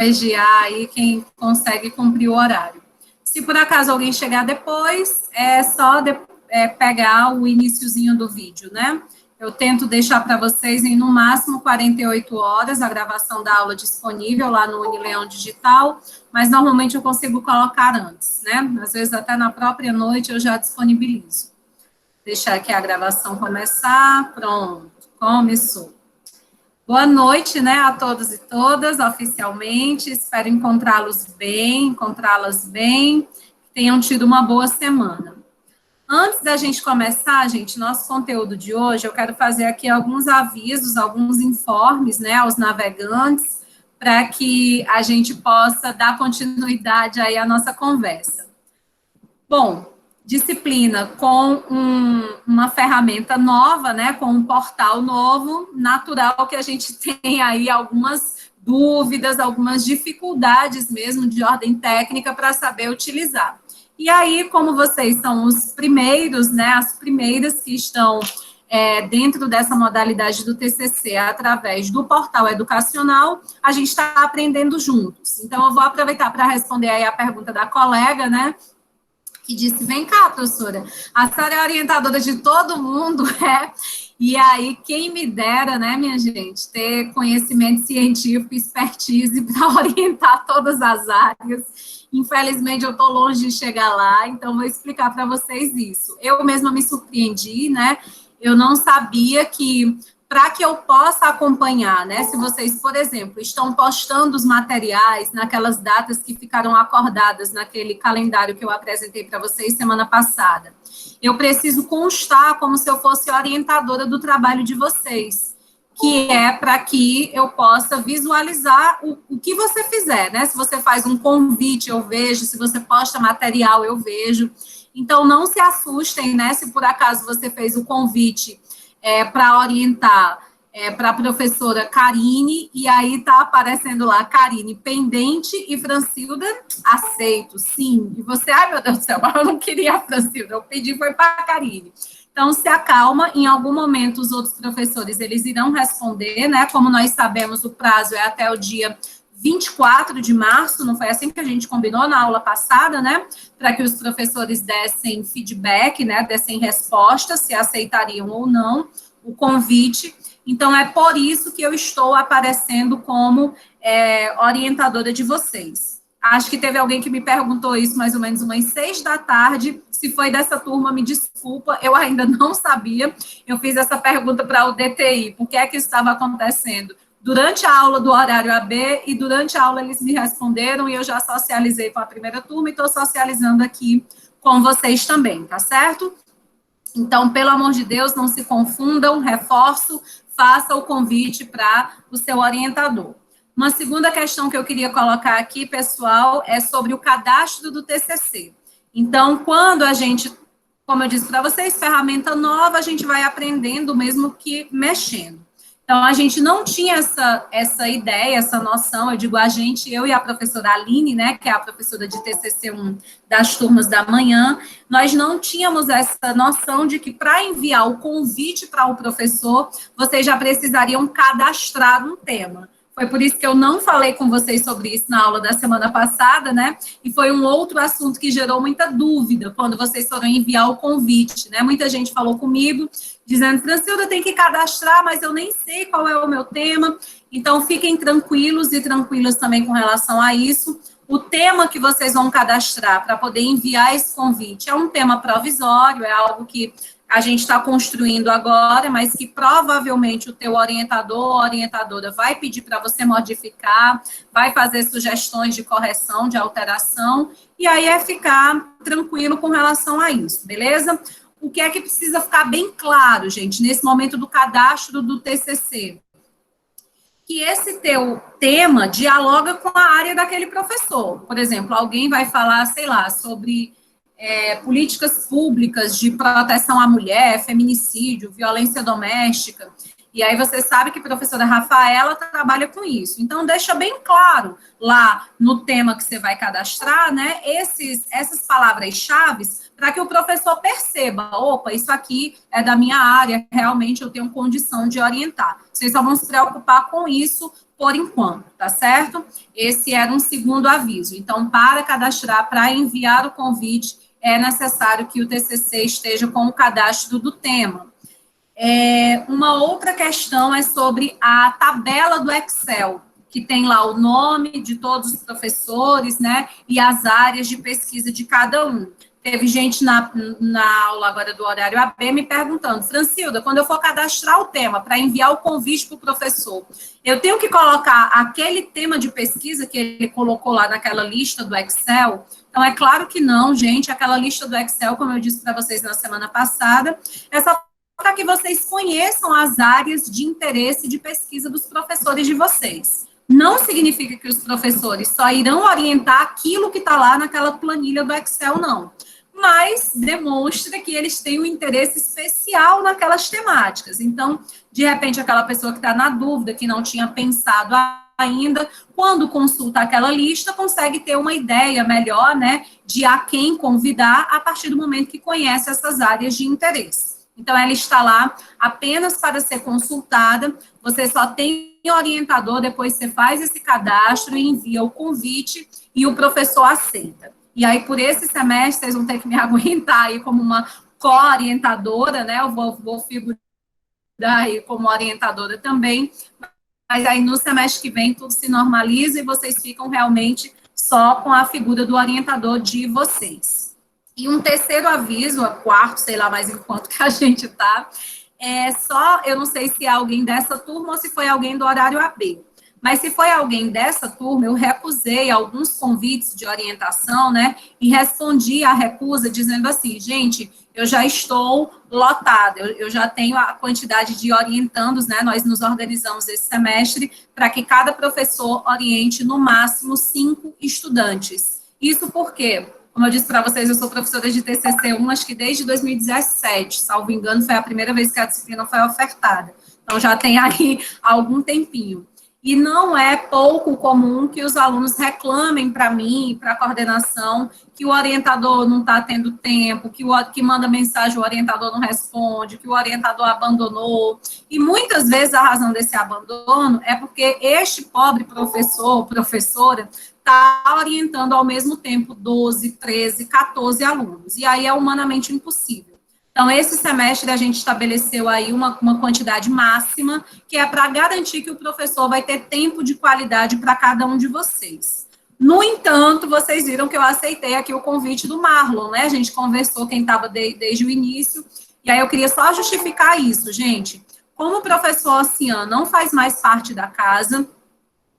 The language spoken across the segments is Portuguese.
privilegiar aí quem consegue cumprir o horário. Se por acaso alguém chegar depois, é só pegar o iniciozinho do vídeo, né? Eu tento deixar para vocês em, no máximo, 48 horas, a gravação da aula disponível lá no Unileão Digital, mas normalmente eu consigo colocar antes, né? Às vezes até na própria noite eu já disponibilizo. Deixar aqui a gravação começar, pronto, começou. Boa noite, né, a todos e todas, oficialmente, espero encontrá-las bem, que tenham tido uma boa semana. Antes da gente começar, gente, nosso conteúdo de hoje, eu quero fazer aqui alguns avisos, alguns informes, né, aos navegantes, para que a gente possa dar continuidade aí à nossa conversa. Bom, disciplina com uma ferramenta nova, né, com um portal novo, natural que a gente tem aí algumas dúvidas, algumas dificuldades mesmo de ordem técnica para saber utilizar. E aí, como vocês são os primeiros, né, as primeiras que estão dentro dessa modalidade do TCC, através do portal educacional, a gente está aprendendo juntos. Então, eu vou aproveitar para responder aí a pergunta da colega, né, que disse, vem cá, professora, a senhora é orientadora de todo mundo, e aí, quem me dera, né, minha gente, ter conhecimento científico, expertise para orientar todas as áreas. Infelizmente, eu estou longe de chegar lá, então vou explicar para vocês isso. Eu mesma me surpreendi, né, eu não sabia que para que eu possa acompanhar, né? Se vocês, por exemplo, estão postando os materiais naquelas datas que ficaram acordadas naquele calendário que eu apresentei para vocês semana passada, eu preciso constar como se eu fosse orientadora do trabalho de vocês, que é para que eu possa visualizar o que você fizer, né? Se você faz um convite, eu vejo, se você posta material, eu vejo. Então, não se assustem, né? Se por acaso você fez o convite para orientar para a professora Karine, e aí está aparecendo lá, Karine pendente e Francilda, aceito, sim. E você, ai meu Deus do céu, eu não queria a Francilda, eu pedi foi para a Karine. Então, se acalma, em algum momento os outros professores, eles irão responder, né, como nós sabemos, o prazo é até o dia 24 de março, não foi assim que a gente combinou na aula passada, né, para que os professores dessem feedback, né, dessem resposta, se aceitariam ou não o convite. Então, é por isso que eu estou aparecendo como orientadora de vocês. Acho que teve alguém que me perguntou isso mais ou menos umas 6 da tarde, se foi dessa turma, me desculpa, eu ainda não sabia, eu fiz essa pergunta para o DTI, por que é que isso estava acontecendo? Durante a aula do horário AB e durante a aula eles me responderam e eu já socializei com a primeira turma e estou socializando aqui com vocês também, tá certo? Então, pelo amor de Deus, não se confundam, reforço, faça o convite para o seu orientador. Uma segunda questão que eu queria colocar aqui, pessoal, é sobre o cadastro do TCC. Então, quando a gente, como eu disse para vocês, ferramenta nova, a gente vai aprendendo mesmo que mexendo. Então, a gente não tinha essa ideia, essa noção, eu digo a gente, eu e a professora Aline, né, que é a professora de TCC1 das turmas da manhã, nós não tínhamos essa noção de que para enviar o convite para o professor, vocês já precisariam cadastrar um tema. Foi por isso que eu não falei com vocês sobre isso na aula da semana passada, né? E foi um outro assunto que gerou muita dúvida quando vocês foram enviar o convite, né? Muita gente falou comigo, dizendo, Francilda, tem que cadastrar, mas eu nem sei qual é o meu tema. Então, fiquem tranquilos e tranquilas também com relação a isso. O tema que vocês vão cadastrar para poder enviar esse convite é um tema provisório, é algo que a gente está construindo agora, mas que provavelmente o teu orientador ou orientadora vai pedir para você modificar, vai fazer sugestões de correção, de alteração, e aí é ficar tranquilo com relação a isso, beleza? O que é que precisa ficar bem claro, gente, nesse momento do cadastro do TCC? Que esse teu tema dialoga com a área daquele professor. Por exemplo, alguém vai falar, sei lá, sobre políticas públicas de proteção à mulher, feminicídio, violência doméstica. E aí você sabe que a professora Rafaela trabalha com isso. Então, deixa bem claro lá no tema que você vai cadastrar, né, essas palavras-chave para que o professor perceba, opa, isso aqui é da minha área, realmente eu tenho condição de orientar. Vocês só vão se preocupar com isso por enquanto, tá certo? Esse era um segundo aviso. Então, para cadastrar, para enviar o convite, é necessário que o TCC esteja com o cadastro do tema. Uma outra questão é sobre a tabela do Excel, que tem lá o nome de todos os professores, né, e as áreas de pesquisa de cada um. Teve gente na aula agora do horário AB me perguntando, Francilda, quando eu for cadastrar o tema para enviar o convite para o professor, eu tenho que colocar aquele tema de pesquisa que ele colocou lá naquela lista do Excel? Então, é claro que não, gente, aquela lista do Excel, como eu disse para vocês na semana passada, é só para que vocês conheçam as áreas de interesse de pesquisa dos professores de vocês. Não significa que os professores só irão orientar aquilo que está lá naquela planilha do Excel, não. Mas demonstra que eles têm um interesse especial naquelas temáticas. Então, de repente, aquela pessoa que está na dúvida, que não tinha pensado ainda, quando consulta aquela lista, consegue ter uma ideia melhor, né, de a quem convidar a partir do momento que conhece essas áreas de interesse. Então, ela está lá apenas para ser consultada, você só tem orientador, depois você faz esse cadastro e envia o convite e o professor aceita. E aí, por esse semestre, vocês vão ter que me aguentar aí como uma co-orientadora, né? Eu vou figurar aí como orientadora também, mas aí no semestre que vem tudo se normaliza e vocês ficam realmente só com a figura do orientador de vocês. E um terceiro aviso, a quarto, sei lá mais enquanto que a gente tá, eu não sei se é alguém dessa turma ou se foi alguém do horário AB. Mas se foi alguém dessa turma, eu recusei alguns convites de orientação, né? E respondi à recusa dizendo assim, gente, eu já estou lotada, eu já tenho a quantidade de orientandos, né? Nós nos organizamos esse semestre para que cada professor oriente no máximo 5 estudantes. Isso porque, como eu disse para vocês, eu sou professora de TCC1, acho que desde 2017, salvo engano, foi a primeira vez que a disciplina foi ofertada. Então, já tem aí algum tempinho. E não é pouco comum que os alunos reclamem para mim, para a coordenação, que o orientador não está tendo tempo, que manda mensagem, o orientador não responde, que o orientador abandonou. E muitas vezes a razão desse abandono é porque este pobre professor, professora, está orientando ao mesmo tempo 12, 13, 14 alunos. E aí é humanamente impossível. Então, esse semestre a gente estabeleceu aí uma quantidade máxima, que é para garantir que o professor vai ter tempo de qualidade para cada um de vocês. No entanto, vocês viram que eu aceitei aqui o convite do Marlon, né? A gente conversou quem estava desde o início, e aí eu queria só justificar isso, gente. Como o professor Oceano não faz mais parte da casa,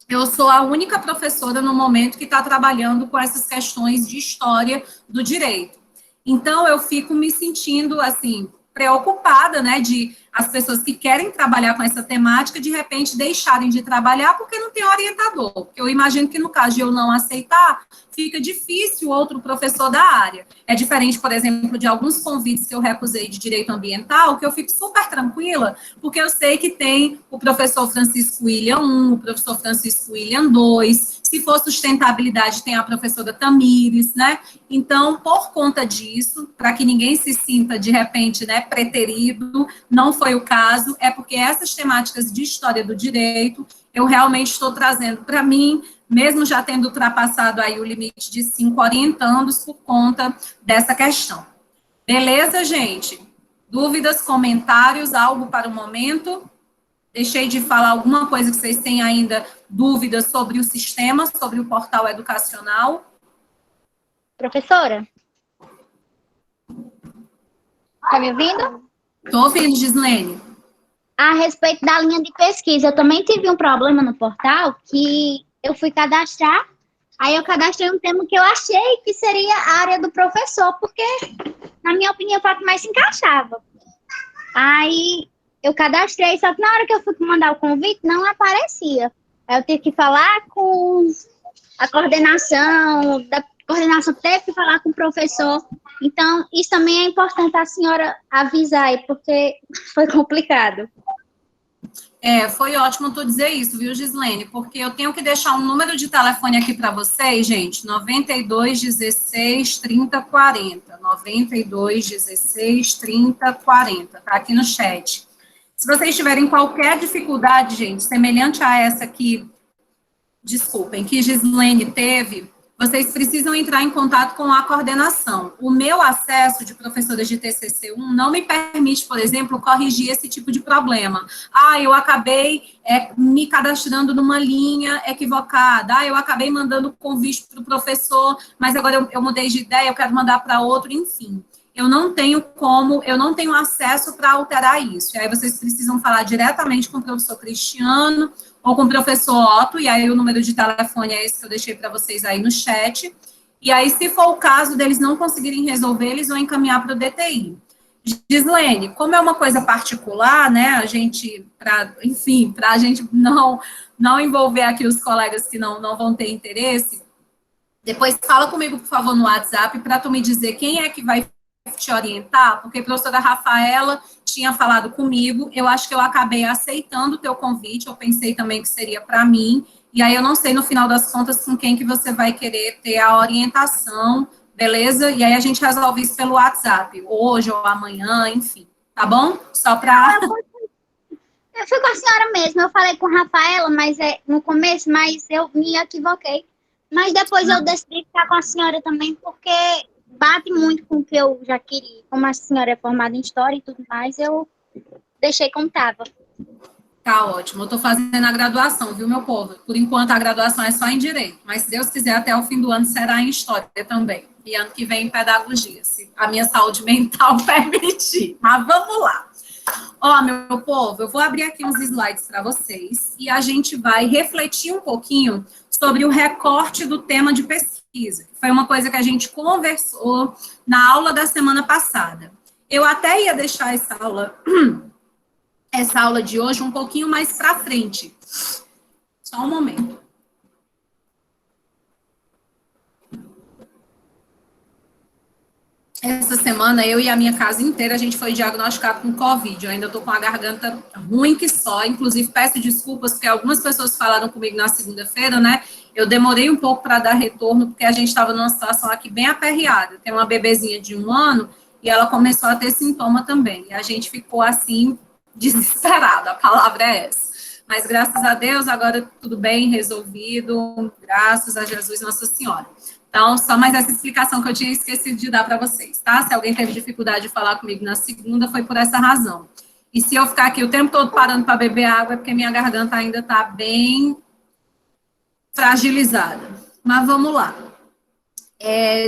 eu sou a única professora no momento que está trabalhando com essas questões de história do direito. Então, eu fico me sentindo, assim, preocupada, né, de as pessoas que querem trabalhar com essa temática, de repente, deixarem de trabalhar porque não tem orientador. Porque eu imagino que, no caso de eu não aceitar, fica difícil outro professor da área. É diferente, por exemplo, de alguns convites que eu recusei de direito ambiental, que eu fico super tranquila, porque eu sei que tem o professor Francisco William 1, o professor Francisco William 2, se for sustentabilidade, tem a professora Tamires, né? Então, por conta disso, para que ninguém se sinta, de repente, né, preterido, não foi o caso, é porque essas temáticas de história do direito, eu realmente estou trazendo para mim, mesmo já tendo ultrapassado aí o limite de 5 orientandos por conta dessa questão. Beleza, gente? Dúvidas, comentários, algo para o momento? Deixei de falar alguma coisa que vocês têm ainda dúvidas sobre o sistema, sobre o portal educacional? Professora? Está me ouvindo? Estou ouvindo, Gislene. A respeito da linha de pesquisa, eu também tive um problema no portal que eu fui cadastrar, aí eu cadastrei um tema que eu achei que seria a área do professor, porque, na minha opinião, foi o que mais se encaixava. Aí eu cadastrei, só que na hora que eu fui mandar o convite, não aparecia. Aí eu tive que falar com a coordenação, da coordenação teve que falar com o professor. Então, isso também é importante a senhora avisar aí, porque foi complicado. Foi ótimo tu dizer isso, viu, Gislene? Porque eu tenho que deixar um número de telefone aqui para vocês, gente, 92 16 30 40, 92 16 30 40, tá aqui no chat. Se vocês tiverem qualquer dificuldade, gente, semelhante a essa que desculpem, que Gislene teve, vocês precisam entrar em contato com a coordenação. O meu acesso de professora de TCC1 não me permite, por exemplo, corrigir esse tipo de problema. Eu acabei me cadastrando numa linha equivocada. Eu acabei mandando convite para o professor, mas agora eu mudei de ideia, eu quero mandar para outro, enfim. Eu não tenho acesso para alterar isso. E aí vocês precisam falar diretamente com o professor Cristiano ou com o professor Otto, e aí o número de telefone é esse que eu deixei para vocês aí no chat. E aí, se for o caso deles não conseguirem resolver, eles vão encaminhar para o DTI. Gislene, como é uma coisa particular, né, a gente, para a gente não envolver aqui os colegas que não vão ter interesse, depois fala comigo, por favor, no WhatsApp, para tu me dizer quem é que vai te orientar, porque a professora Rafaela tinha falado comigo, eu acho que eu acabei aceitando o teu convite, eu pensei também que seria para mim, e aí eu não sei, no final das contas, com quem que você vai querer ter a orientação, beleza? E aí a gente resolve isso pelo WhatsApp, hoje ou amanhã, enfim, tá bom? Só para... Eu fui com a senhora mesmo, eu falei com a Rafaela, mas no começo, mas eu me equivoquei. Mas depois eu decidi ficar com a senhora também, porque bate muito com o que eu já queria. Como a senhora é formada em História e tudo mais, eu deixei como estava. Tá ótimo. Eu tô fazendo a graduação, viu, meu povo? Por enquanto, a graduação é só em Direito, mas se Deus quiser, até o fim do ano será em História também. E ano que vem em Pedagogia, se a minha saúde mental permitir. Mas vamos lá. Meu povo, eu vou abrir aqui uns slides para vocês e a gente vai refletir um pouquinho sobre o recorte do tema de pesquisa, que foi uma coisa que a gente conversou na aula da semana passada. Eu até ia deixar essa aula de hoje um pouquinho mais para frente. Só um momento. Essa semana, eu e a minha casa inteira, a gente foi diagnosticado com Covid. Eu ainda estou com a garganta ruim que só. Inclusive, peço desculpas, porque algumas pessoas falaram comigo na segunda-feira, né? Eu demorei um pouco para dar retorno, porque a gente estava numa situação aqui bem aperreada. Tem uma bebezinha de 1 ano e ela começou a ter sintoma também. E a gente ficou, assim, desesperada. A palavra é essa. Mas, graças a Deus, agora tudo bem, resolvido. Graças a Jesus Nossa Senhora. Então, só mais essa explicação que eu tinha esquecido de dar para vocês, tá? Se alguém teve dificuldade de falar comigo na segunda, foi por essa razão. E se eu ficar aqui o tempo todo parando para beber água, é porque minha garganta ainda está bem fragilizada. Mas vamos lá.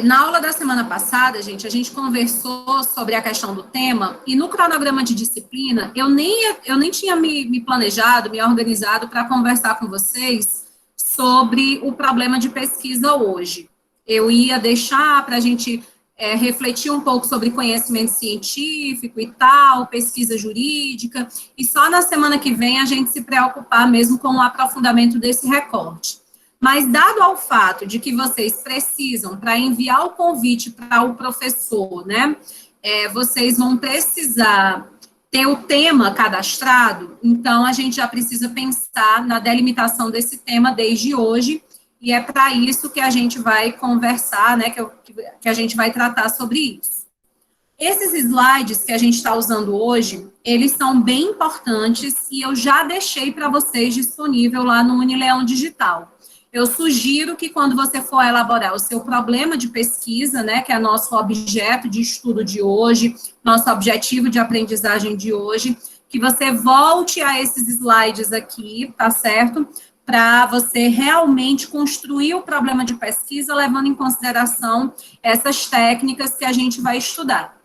Na aula da semana passada, gente, a gente conversou sobre a questão do tema, e no cronograma de disciplina, eu nem tinha me planejado, me organizado para conversar com vocês sobre o problema de pesquisa hoje. Eu ia deixar para a gente refletir um pouco sobre conhecimento científico e tal, pesquisa jurídica, e só na semana que vem a gente se preocupar mesmo com o aprofundamento desse recorte. Mas, dado ao fato de que vocês precisam, para enviar o convite para o professor, né, vocês vão precisar ter o tema cadastrado, então a gente já precisa pensar na delimitação desse tema desde hoje, e é para isso que a gente vai conversar, né, que a gente vai tratar sobre isso. Esses slides que a gente está usando hoje, eles são bem importantes e eu já deixei para vocês disponível lá no Unileão Digital. Eu sugiro que quando você for elaborar o seu problema de pesquisa, né, que é nosso objeto de estudo de hoje, nosso objetivo de aprendizagem de hoje, que você volte a esses slides aqui, tá certo? Para você realmente construir o problema de pesquisa, levando em consideração essas técnicas que a gente vai estudar.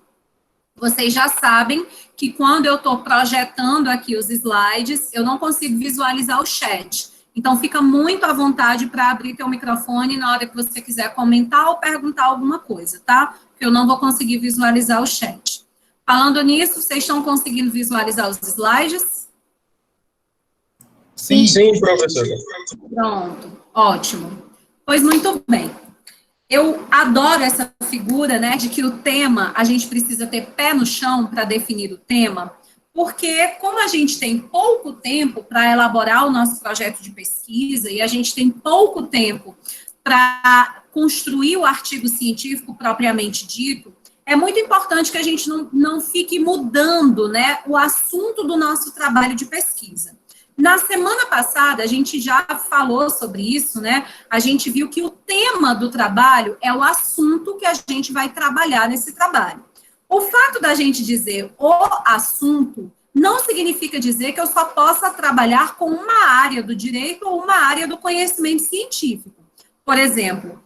Vocês já sabem que quando eu estou projetando aqui os slides, eu não consigo visualizar o chat. Então, fica muito à vontade para abrir teu microfone na hora que você quiser comentar ou perguntar alguma coisa, tá? Porque eu não vou conseguir visualizar o chat. Falando nisso, vocês estão conseguindo visualizar os slides? Sim, professora. Pronto, ótimo. Pois muito bem. Eu adoro essa figura, né, de que o tema, a gente precisa ter pé no chão para definir o tema, porque como a gente tem pouco tempo para elaborar o nosso projeto de pesquisa e a gente tem pouco tempo para construir o artigo científico propriamente dito, é muito importante que a gente não fique mudando, né, o assunto do nosso trabalho de pesquisa. Na semana passada, a gente já falou sobre isso, né? A gente viu que o tema do trabalho é o assunto que a gente vai trabalhar nesse trabalho. O fato da gente dizer o assunto não significa dizer que eu só possa trabalhar com uma área do direito ou uma área do conhecimento científico. Por exemplo,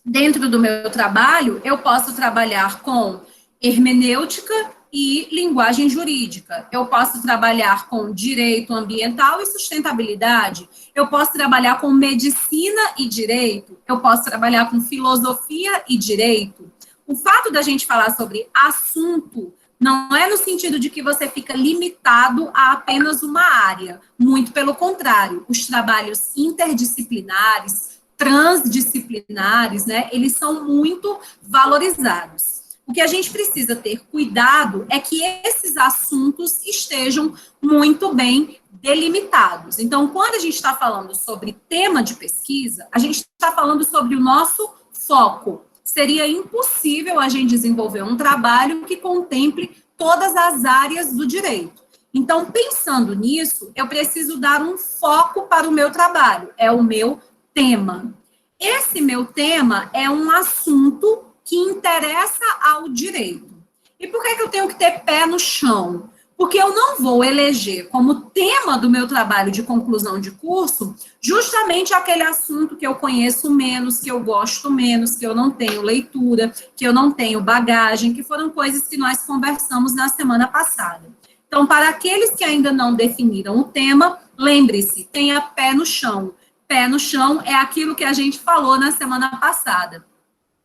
dentro do meu trabalho, eu posso trabalhar com hermenêutica e linguagem jurídica. Eu posso trabalhar com direito ambiental e sustentabilidade. Eu posso trabalhar com medicina e direito. Eu posso trabalhar com filosofia e direito. O fato da gente falar sobre assunto não é no sentido de que você fica limitado a apenas uma área. Muito pelo contrário, os trabalhos interdisciplinares, transdisciplinares, né, eles são muito valorizados. O que a gente precisa ter cuidado é que esses assuntos estejam muito bem delimitados. Então, quando a gente está falando sobre tema de pesquisa, a gente está falando sobre o nosso foco. Seria impossível a gente desenvolver um trabalho que contemple todas as áreas do direito. Então, pensando nisso, eu preciso dar um foco para o meu trabalho, é o meu tema. Esse meu tema é um assunto que interessa ao direito. E por que eu tenho que ter pé no chão? Porque eu não vou eleger como tema do meu trabalho de conclusão de curso justamente aquele assunto que eu conheço menos, que eu gosto menos, que eu não tenho leitura, que eu não tenho bagagem, que foram coisas que nós conversamos na semana passada. Então, para aqueles que ainda não definiram o tema, lembre-se, tenha pé no chão. Pé no chão é aquilo que a gente falou na semana passada.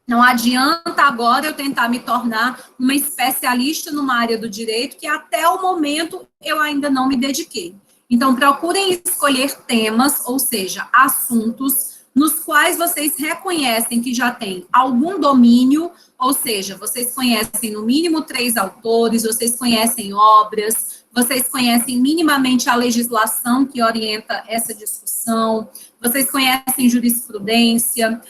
Não adianta agora eu tentar me tornar uma especialista numa área do direito que até o momento eu ainda não me dediquei. Então, procurem escolher temas, ou seja, assuntos, nos quais vocês reconhecem que já tem algum domínio, ou seja, vocês conhecem no mínimo 3 autores, vocês conhecem obras, vocês conhecem minimamente a legislação que orienta essa discussão, vocês conhecem jurisprudência,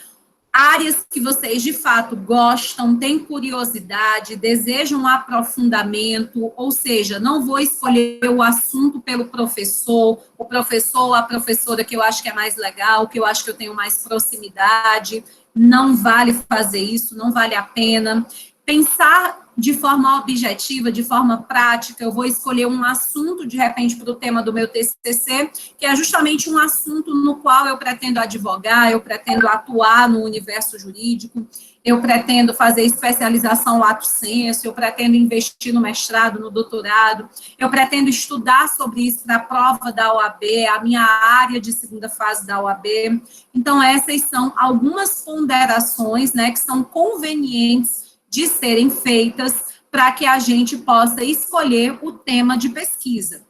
áreas que vocês de fato gostam, têm curiosidade, desejam um aprofundamento, ou seja, não vou escolher o assunto pelo professor, o professor ou a professora que eu acho que é mais legal, que eu acho que eu tenho mais proximidade, não vale fazer isso, não vale a pena. Pensar de forma objetiva, de forma prática, eu vou escolher um assunto, de repente, para o tema do meu TCC, que é justamente um assunto no qual eu pretendo advogar, eu pretendo atuar no universo jurídico, eu pretendo fazer especialização lato sensu, eu pretendo investir no mestrado, no doutorado, eu pretendo estudar sobre isso para a prova da OAB, a minha área de segunda fase da OAB. Então, essas são algumas ponderações, né, que são convenientes de serem feitas para que a gente possa escolher o tema de pesquisa.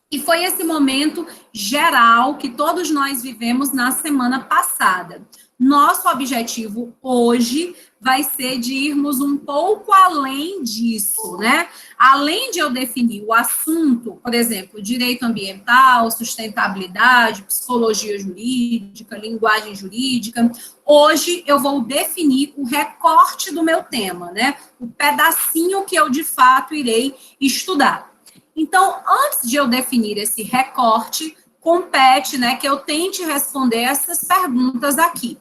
E foi esse momento geral que todos nós vivemos na semana passada. Nosso objetivo hoje vai ser de irmos um pouco além disso, né? Além de eu definir o assunto, por exemplo, direito ambiental, sustentabilidade, psicologia jurídica, linguagem jurídica, hoje eu vou definir o recorte do meu tema, né? O pedacinho que eu de fato irei estudar. Então, antes de eu definir esse recorte, compete, né, que eu tente responder essas perguntas aqui.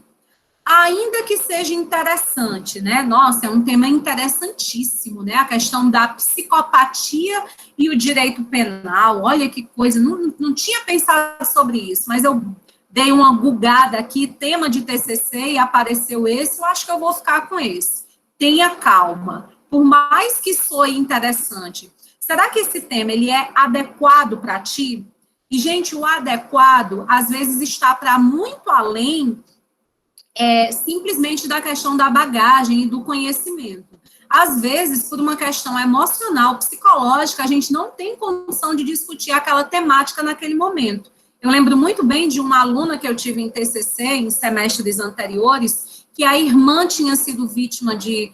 Ainda que seja interessante, né? Nossa, é um tema interessantíssimo, né? A questão da psicopatia e o direito penal. Olha que coisa, não tinha pensado sobre isso, mas eu dei uma gugada aqui, tema de TCC, e apareceu esse, eu acho que eu vou ficar com esse. Tenha calma. Por mais que soe interessante, será que esse tema ele é adequado para ti? E, gente, o adequado, às vezes, está para muito além simplesmente da questão da bagagem e do conhecimento. Às vezes, por uma questão emocional, psicológica, a gente não tem condição de discutir aquela temática naquele momento. Eu lembro muito bem de uma aluna que eu tive em TCC, em semestres anteriores, que a irmã tinha sido vítima de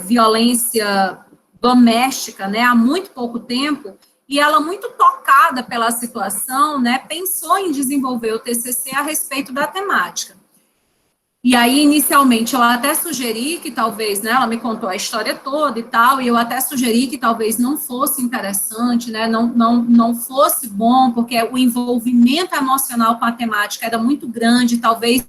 violência doméstica, né, há muito pouco tempo, e ela, muito tocada pela situação, né, pensou em desenvolver o TCC a respeito da temática. E aí, inicialmente, eu até sugeri que talvez, né, ela me contou a história toda e tal, e eu até sugeri que talvez não fosse interessante, né, não fosse bom, porque o envolvimento emocional com a temática era muito grande, talvez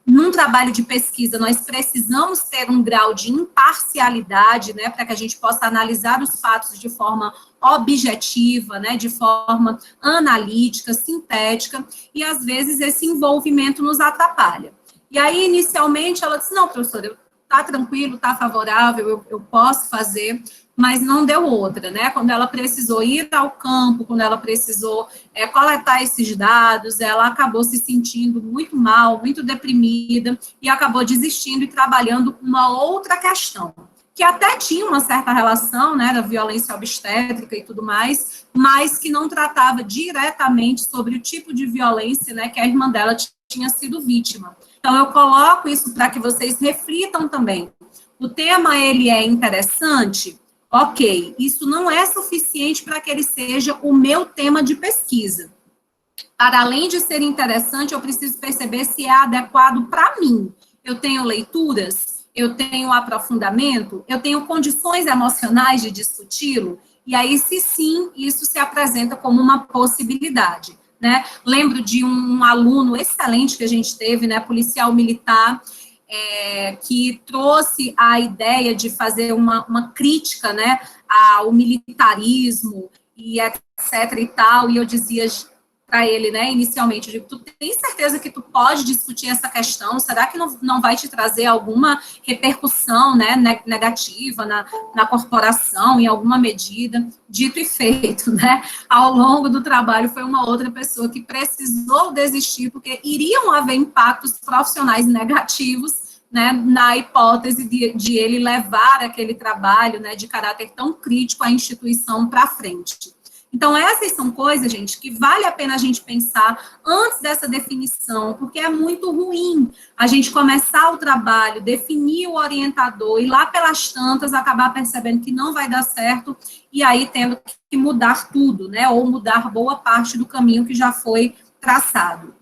num trabalho de pesquisa nós precisamos ter um grau de imparcialidade, né, para que a gente possa analisar os fatos de forma objetiva, né, de forma analítica, sintética, e às vezes esse envolvimento nos atrapalha. E aí, inicialmente, ela disse, não, professora, tá tranquilo, tá favorável, eu posso fazer, mas não deu outra, né? Quando ela precisou ir ao campo, quando ela precisou coletar esses dados, ela acabou se sentindo muito mal, muito deprimida, e acabou desistindo e trabalhando com uma outra questão, que até tinha uma certa relação, né, da violência obstétrica e tudo mais, mas que não tratava diretamente sobre o tipo de violência, né, que a irmã dela tinha sido vítima. Então, eu coloco isso para que vocês reflitam também. O tema, ele é interessante? Ok, isso não é suficiente para que ele seja o meu tema de pesquisa. Para além de ser interessante, eu preciso perceber se é adequado para mim. Eu tenho leituras, eu tenho aprofundamento, eu tenho condições emocionais de discuti-lo, e aí, se sim, isso se apresenta como uma possibilidade. Né? Lembro de um aluno excelente que a gente teve, né, policial militar, que trouxe a ideia de fazer uma crítica, né, ao militarismo e etc e tal, e eu dizia para ele, né, inicialmente, eu digo, tu tem certeza que tu pode discutir essa questão? Será que não vai te trazer alguma repercussão, né, negativa na corporação, em alguma medida? Dito e feito, né? Ao longo do trabalho, foi uma outra pessoa que precisou desistir, porque iriam haver impactos profissionais negativos, né, na hipótese de ele levar aquele trabalho, né, de caráter tão crítico à instituição para frente. Então, essas são coisas, gente, que vale a pena a gente pensar antes dessa definição, porque é muito ruim a gente começar o trabalho, definir o orientador e lá pelas tantas acabar percebendo que não vai dar certo e aí tendo que mudar tudo, né? Ou mudar boa parte do caminho que já foi traçado.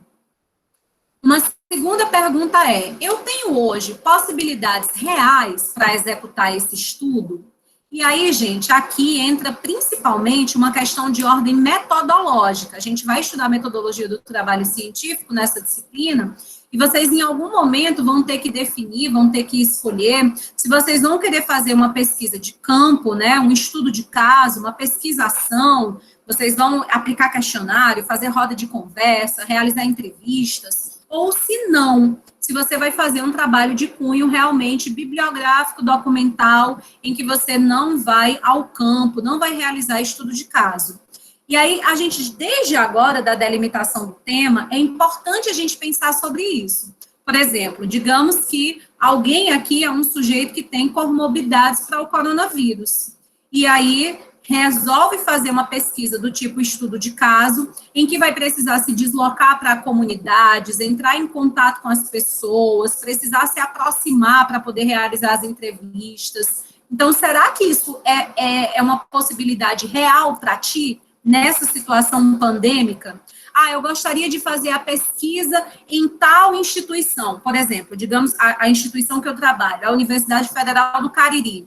Uma segunda pergunta é, eu tenho hoje possibilidades reais para executar esse estudo? E aí, gente, aqui entra principalmente uma questão de ordem metodológica. A gente vai estudar a metodologia do trabalho científico nessa disciplina, e vocês em algum momento vão ter que definir, vão ter que escolher, se vocês vão querer fazer uma pesquisa de campo, né, um estudo de caso, uma pesquisação, vocês vão aplicar questionário, fazer roda de conversa, realizar entrevistas, ou se não, se você vai fazer um trabalho de cunho realmente bibliográfico, documental, em que você não vai ao campo, não vai realizar estudo de caso. E aí, a gente, desde agora, da delimitação do tema, é importante a gente pensar sobre isso. Por exemplo, digamos que alguém aqui é um sujeito que tem comorbidades para o coronavírus. E aí, resolve fazer uma pesquisa do tipo estudo de caso, em que vai precisar se deslocar para comunidades, entrar em contato com as pessoas, precisar se aproximar para poder realizar as entrevistas. Então, será que isso é uma possibilidade real para ti, nessa situação pandêmica? Ah, eu gostaria de fazer a pesquisa em tal instituição, por exemplo, digamos, a instituição que eu trabalho, a Universidade Federal do Cariri.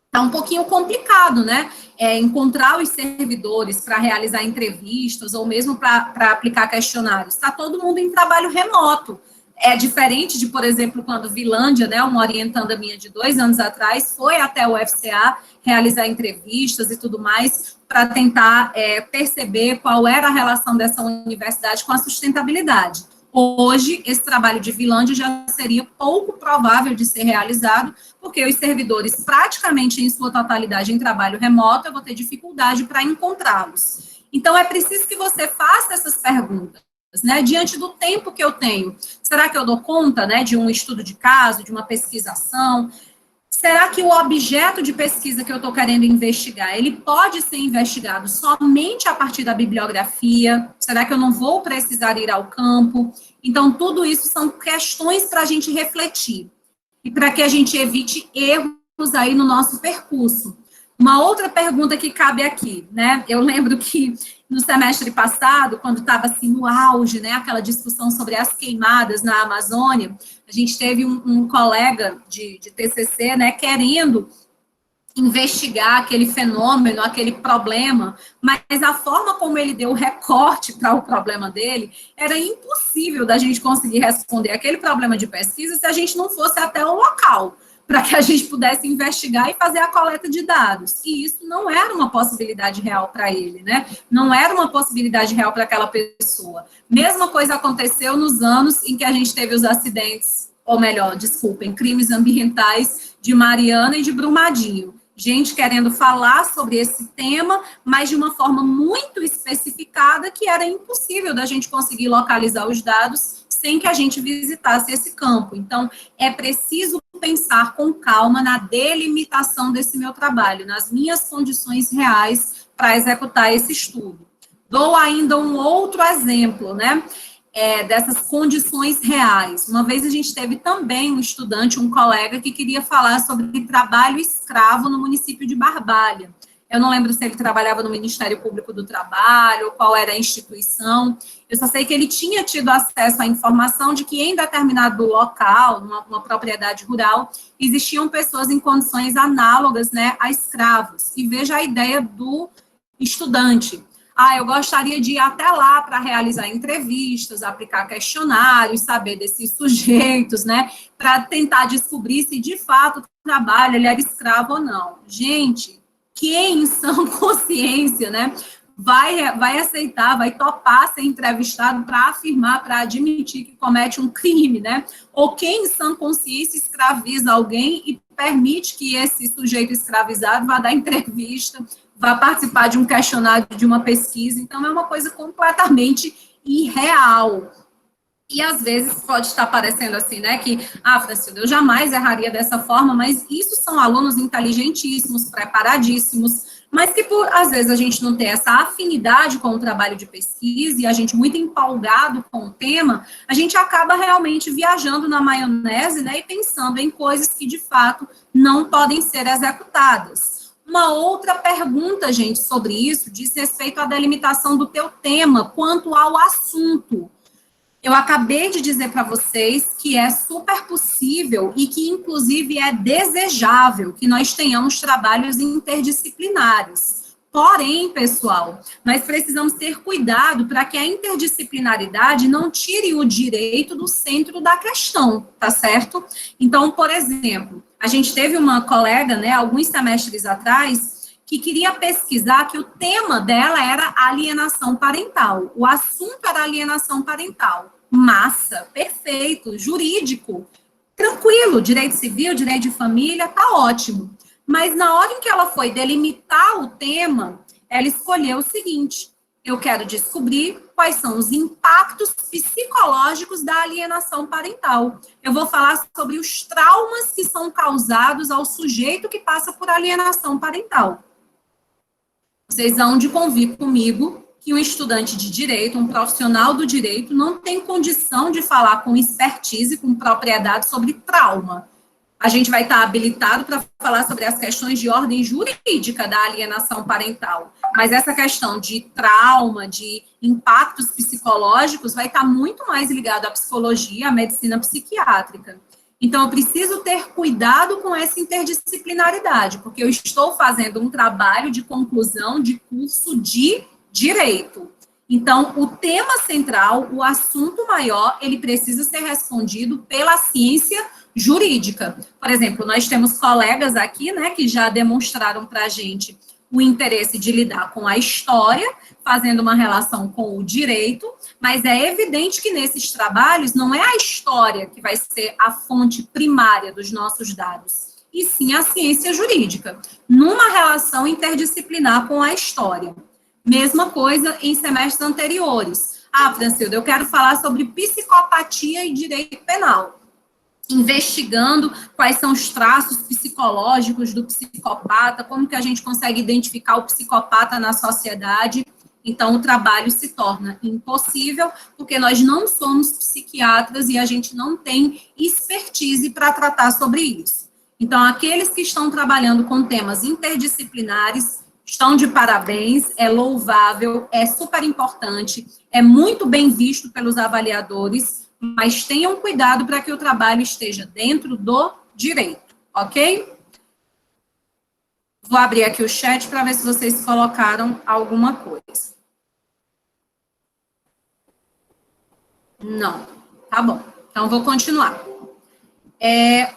Está um pouquinho complicado, né? Encontrar os servidores para realizar entrevistas ou mesmo para aplicar questionários. Está todo mundo em trabalho remoto. É diferente de, por exemplo, quando Vilândia, né, uma orientanda minha de 2 anos atrás, foi até o UFCA realizar entrevistas e tudo mais para tentar perceber qual era a relação dessa universidade com a sustentabilidade. Hoje, esse trabalho de Vilândia já seria pouco provável de ser realizado, porque os servidores, praticamente em sua totalidade, em trabalho remoto, eu vou ter dificuldade para encontrá-los. Então, é preciso que você faça essas perguntas, né? Diante do tempo que eu tenho, será que eu dou conta, né, de um estudo de caso, de uma pesquisação? Será que o objeto de pesquisa que eu estou querendo investigar, ele pode ser investigado somente a partir da bibliografia? Será que eu não vou precisar ir ao campo? Então, tudo isso são questões para a gente refletir e para que a gente evite erros aí no nosso percurso. Uma outra pergunta que cabe aqui, né? Eu lembro que no semestre passado, quando estava assim no auge, né, aquela discussão sobre as queimadas na Amazônia, a gente teve um colega de TCC, né, querendo investigar aquele fenômeno, aquele problema, mas a forma como ele deu o recorte para o problema dele, era impossível da gente conseguir responder aquele problema de pesquisa se a gente não fosse até o local, para que a gente pudesse investigar e fazer a coleta de dados. E isso não era uma possibilidade real para ele, né? Não era uma possibilidade real para aquela pessoa. Mesma coisa aconteceu nos anos em que a gente teve os acidentes, ou melhor, desculpem, crimes ambientais de Mariana e de Brumadinho. Gente querendo falar sobre esse tema, mas de uma forma muito especificada, que era impossível da gente conseguir localizar os dados sem que a gente visitasse esse campo. Então, é preciso pensar com calma na delimitação desse meu trabalho, nas minhas condições reais para executar esse estudo. Dou ainda um outro exemplo, né? Dessas condições reais. Uma vez a gente teve também um estudante, um colega, que queria falar sobre trabalho escravo no município de Barbalha. Eu não lembro se ele trabalhava no Ministério Público do Trabalho, qual era a instituição. Eu só sei que ele tinha tido acesso à informação de que em determinado local, numa propriedade rural, existiam pessoas em condições análogas, né, a escravos. E veja a ideia do estudante. Eu gostaria de ir até lá para realizar entrevistas, aplicar questionários, saber desses sujeitos, né, para tentar descobrir se de fato o trabalho ele era escravo ou não. Gente, quem em sã consciência, né, vai aceitar, vai topar ser entrevistado para afirmar, para admitir que comete um crime, né? Ou quem em sã consciência escraviza alguém e permite que esse sujeito escravizado vá dar entrevista, vai participar de um questionário, de uma pesquisa. Então, é uma coisa completamente irreal. E, às vezes, pode estar parecendo assim, né, que, Francilda, eu jamais erraria dessa forma, mas isso são alunos inteligentíssimos, preparadíssimos, mas que, às vezes, a gente não tem essa afinidade com o trabalho de pesquisa e a gente muito empolgado com o tema, a gente acaba realmente viajando na maionese, né, e pensando em coisas que, de fato, não podem ser executadas. Uma outra pergunta, gente, sobre isso, diz respeito à delimitação do teu tema quanto ao assunto. Eu acabei de dizer para vocês que é super possível e que, inclusive, é desejável que nós tenhamos trabalhos interdisciplinares. Porém, pessoal, nós precisamos ter cuidado para que a interdisciplinaridade não tire o direito do centro da questão, tá certo? Então, por exemplo, a gente teve uma colega, né, alguns semestres atrás, que queria pesquisar que o tema dela era alienação parental. O assunto era alienação parental. Massa, perfeito, jurídico, tranquilo, direito civil, direito de família, tá ótimo. Mas na hora em que ela foi delimitar o tema, ela escolheu o seguinte: eu quero descobrir quais são os impactos psicológicos da alienação parental. Eu vou falar sobre os traumas que são causados ao sujeito que passa por alienação parental. Vocês vão de convir comigo que um estudante de direito, um profissional do direito, não tem condição de falar com expertise, com propriedade sobre trauma. A gente vai estar habilitado para falar sobre as questões de ordem jurídica da alienação parental. Mas essa questão de trauma, de impactos psicológicos, vai estar muito mais ligado à psicologia, à medicina psiquiátrica. Então, eu preciso ter cuidado com essa interdisciplinaridade, porque eu estou fazendo um trabalho de conclusão de curso de direito. Então, o tema central, o assunto maior, ele precisa ser respondido pela ciência jurídica. Por exemplo, nós temos colegas aqui, né, que já demonstraram para a gente o interesse de lidar com a história, fazendo uma relação com o direito, mas é evidente que nesses trabalhos não é a história que vai ser a fonte primária dos nossos dados, e sim a ciência jurídica, numa relação interdisciplinar com a história. Mesma coisa em semestres anteriores. Francilda, eu quero falar sobre psicopatia e direito penal, investigando quais são os traços psicológicos do psicopata, como que a gente consegue identificar o psicopata na sociedade. Então, o trabalho se torna impossível, porque nós não somos psiquiatras e a gente não tem expertise para tratar sobre isso. Então, aqueles que estão trabalhando com temas interdisciplinares estão de parabéns, é louvável, é super importante, é muito bem visto pelos avaliadores, mas tenham cuidado para que o trabalho esteja dentro do direito, ok? Vou abrir aqui o chat para ver se vocês colocaram alguma coisa. Não. Tá bom. Então, vou continuar.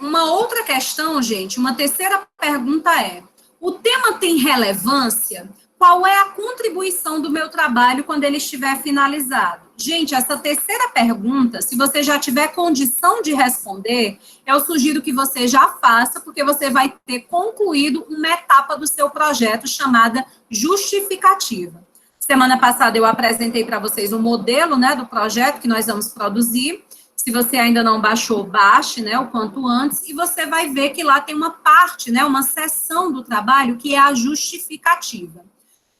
Uma outra questão, gente, uma terceira pergunta é: o tema tem relevância? Qual é a contribuição do meu trabalho quando ele estiver finalizado? Gente, essa terceira pergunta, se você já tiver condição de responder, eu sugiro que você já faça, porque você vai ter concluído uma etapa do seu projeto chamada justificativa. Semana passada eu apresentei para vocês o modelo, né, do projeto que nós vamos produzir. Se você ainda não baixou, baixe, né, o quanto antes, e você vai ver que lá tem uma parte, né, uma seção do trabalho que é a justificativa.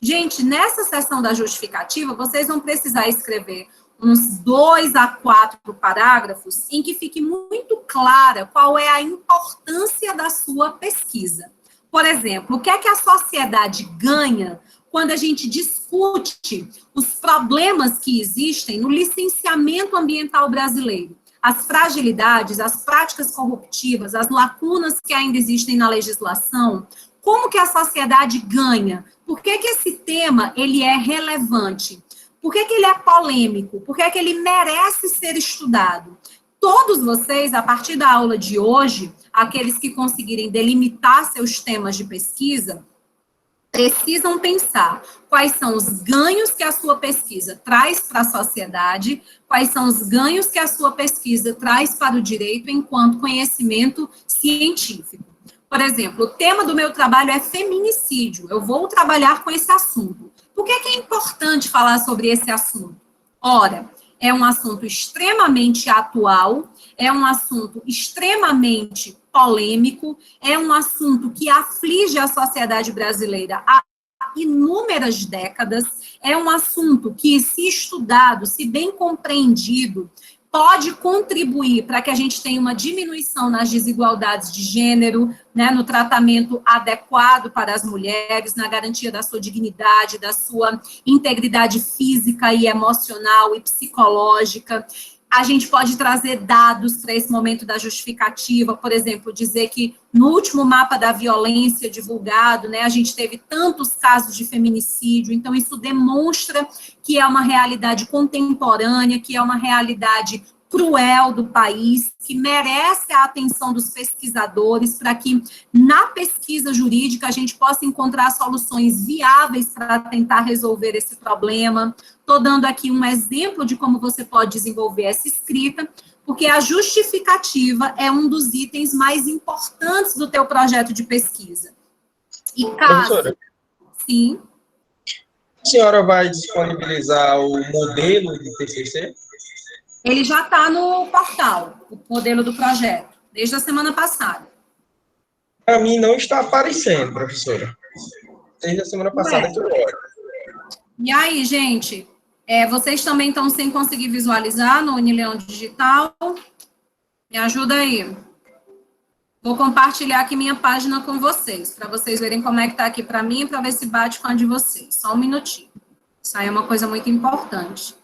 Gente, nessa seção da justificativa, vocês vão precisar escrever uns 2 a 4 parágrafos em que fique muito clara qual é a importância da sua pesquisa. Por exemplo, o que é que a sociedade ganha quando a gente discute os problemas que existem no licenciamento ambiental brasileiro, as fragilidades, as práticas corruptivas, as lacunas que ainda existem na legislação, como que a sociedade ganha? Por que que esse tema ele é relevante? Por que que ele é polêmico? Por que que ele merece ser estudado? Todos vocês, a partir da aula de hoje, aqueles que conseguirem delimitar seus temas de pesquisa, precisam pensar quais são os ganhos que a sua pesquisa traz para a sociedade, quais são os ganhos que a sua pesquisa traz para o direito enquanto conhecimento científico. Por exemplo, o tema do meu trabalho é feminicídio. Eu vou trabalhar com esse assunto. Por que é importante falar sobre esse assunto? Ora, é um assunto extremamente atual, é um assunto extremamente polêmico, é um assunto que aflige a sociedade brasileira há inúmeras décadas, é um assunto que, se estudado, se bem compreendido, pode contribuir para que a gente tenha uma diminuição nas desigualdades de gênero, né, no tratamento adequado para as mulheres, na garantia da sua dignidade, da sua integridade física e emocional e psicológica. A gente pode trazer dados para esse momento da justificativa, por exemplo, dizer que no último mapa da violência divulgado, né, a gente teve tantos casos de feminicídio, então isso demonstra que é uma realidade contemporânea, que é uma realidade cruel do país, que merece a atenção dos pesquisadores para que, na pesquisa jurídica, a gente possa encontrar soluções viáveis para tentar resolver esse problema. Estou dando aqui um exemplo de como você pode desenvolver essa escrita, porque a justificativa é um dos itens mais importantes do teu projeto de pesquisa. E caso... Professora, sim. A senhora vai disponibilizar o modelo de TCC? Ele já está no portal, o modelo do projeto, desde a semana passada. Para mim não está aparecendo, professora. Desde a semana passada que eu olho. E aí, gente, vocês também estão sem conseguir visualizar no Unileão Digital? Me ajuda aí. Vou compartilhar aqui minha página com vocês, para vocês verem como é que está aqui para mim, para ver se bate com a de vocês. Só um minutinho. Isso aí é uma coisa muito importante.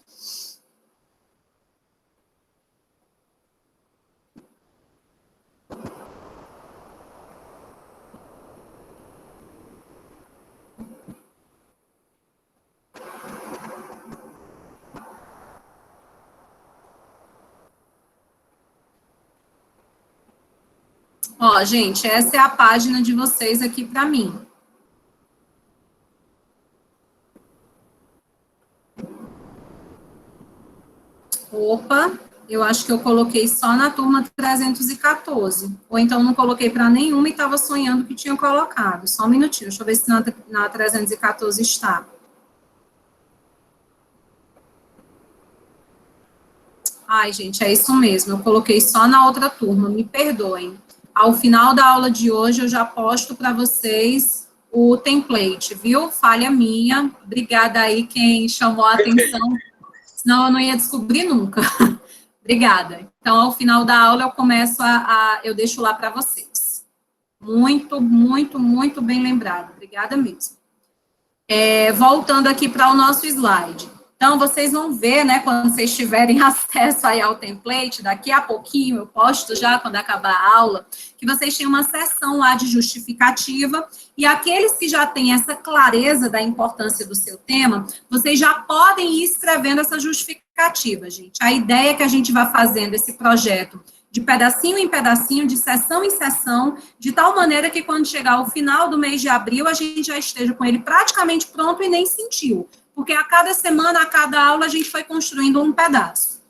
Ó, gente, essa é a página de vocês aqui para mim. Opa, eu acho que eu coloquei só na turma 314. Ou então não coloquei para nenhuma e estava sonhando que tinha colocado. Só um minutinho, deixa eu ver se na 314 está. Ai, gente, é isso mesmo, eu coloquei só na outra turma, me perdoem. Ao final da aula de hoje, eu já posto para vocês o template, viu? Falha minha. Obrigada aí quem chamou a atenção, senão eu não ia descobrir nunca. Obrigada. Então, ao final da aula, eu começo eu deixo lá para vocês. Muito, muito, muito bem lembrado. Obrigada mesmo. Voltando aqui para o nosso slide. Então, vocês vão ver, né, quando vocês tiverem acesso aí ao template, daqui a pouquinho, eu posto já quando acabar a aula, que vocês têm uma seção lá de justificativa, e aqueles que já têm essa clareza da importância do seu tema, vocês já podem ir escrevendo essa justificativa, gente. A ideia é que a gente vá fazendo esse projeto de pedacinho em pedacinho, de sessão em sessão, de tal maneira que quando chegar ao final do mês de abril, a gente já esteja com ele praticamente pronto e nem sentiu. Porque a cada semana, a cada aula, a gente foi construindo um pedaço.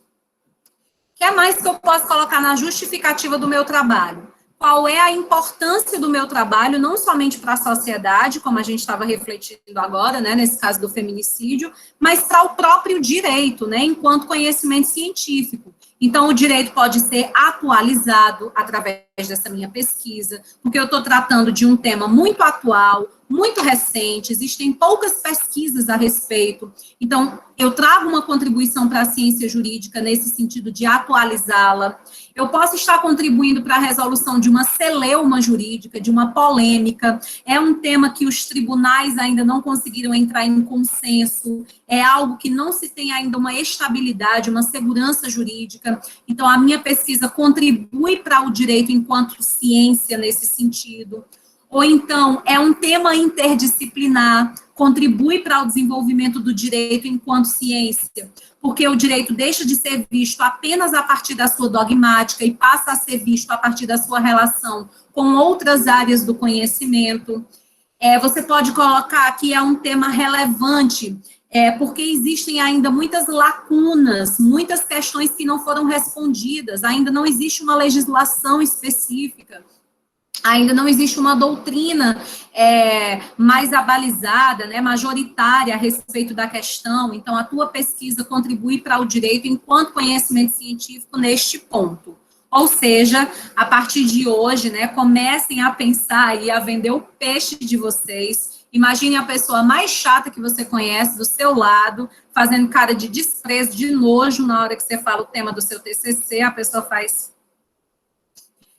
O que é mais que eu posso colocar na justificativa do meu trabalho? Qual é a importância do meu trabalho, não somente para a sociedade, como a gente estava refletindo agora, né, nesse caso do feminicídio, mas para o próprio direito, né, enquanto conhecimento científico. Então, o direito pode ser atualizado através dessa minha pesquisa, porque eu estou tratando de um tema muito atual, muito recente, existem poucas pesquisas a respeito. Então, eu trago uma contribuição para a ciência jurídica nesse sentido de atualizá-la. Eu posso estar contribuindo para a resolução de uma celeuma jurídica, de uma polêmica. É um tema que os tribunais ainda não conseguiram entrar em consenso. É algo que não se tem ainda uma estabilidade, uma segurança jurídica. Então, a minha pesquisa contribui para o direito enquanto ciência nesse sentido. Ou então, é um tema interdisciplinar, contribui para o desenvolvimento do direito enquanto ciência, porque o direito deixa de ser visto apenas a partir da sua dogmática e passa a ser visto a partir da sua relação com outras áreas do conhecimento. Você pode colocar que é um tema relevante, porque existem ainda muitas lacunas, muitas questões que não foram respondidas, ainda não existe uma legislação específica, ainda não existe uma doutrina mais abalizada, né, majoritária a respeito da questão. Então, a tua pesquisa contribui para o direito enquanto conhecimento científico neste ponto. Ou seja, a partir de hoje, né, comecem a pensar e a vender o peixe de vocês. Imagine a pessoa mais chata que você conhece do seu lado, fazendo cara de desprezo, de nojo, na hora que você fala o tema do seu TCC, a pessoa faz...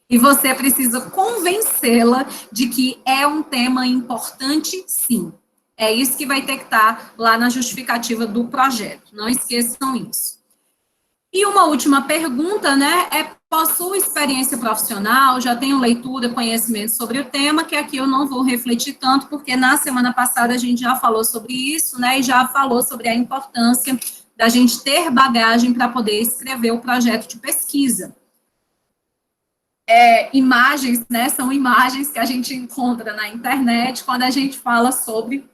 E você precisa convencê-la de que é um tema importante, sim. É isso que vai ter que estar lá na justificativa do projeto. Não esqueçam isso. E uma última pergunta, né, possuo experiência profissional, já tenho leitura, conhecimento sobre o tema, que aqui eu não vou refletir tanto, porque na semana passada a gente já falou sobre isso, né, e já falou sobre a importância da gente ter bagagem para poder escrever o projeto de pesquisa. Imagens, né, são imagens que a gente encontra na internet quando a gente fala sobre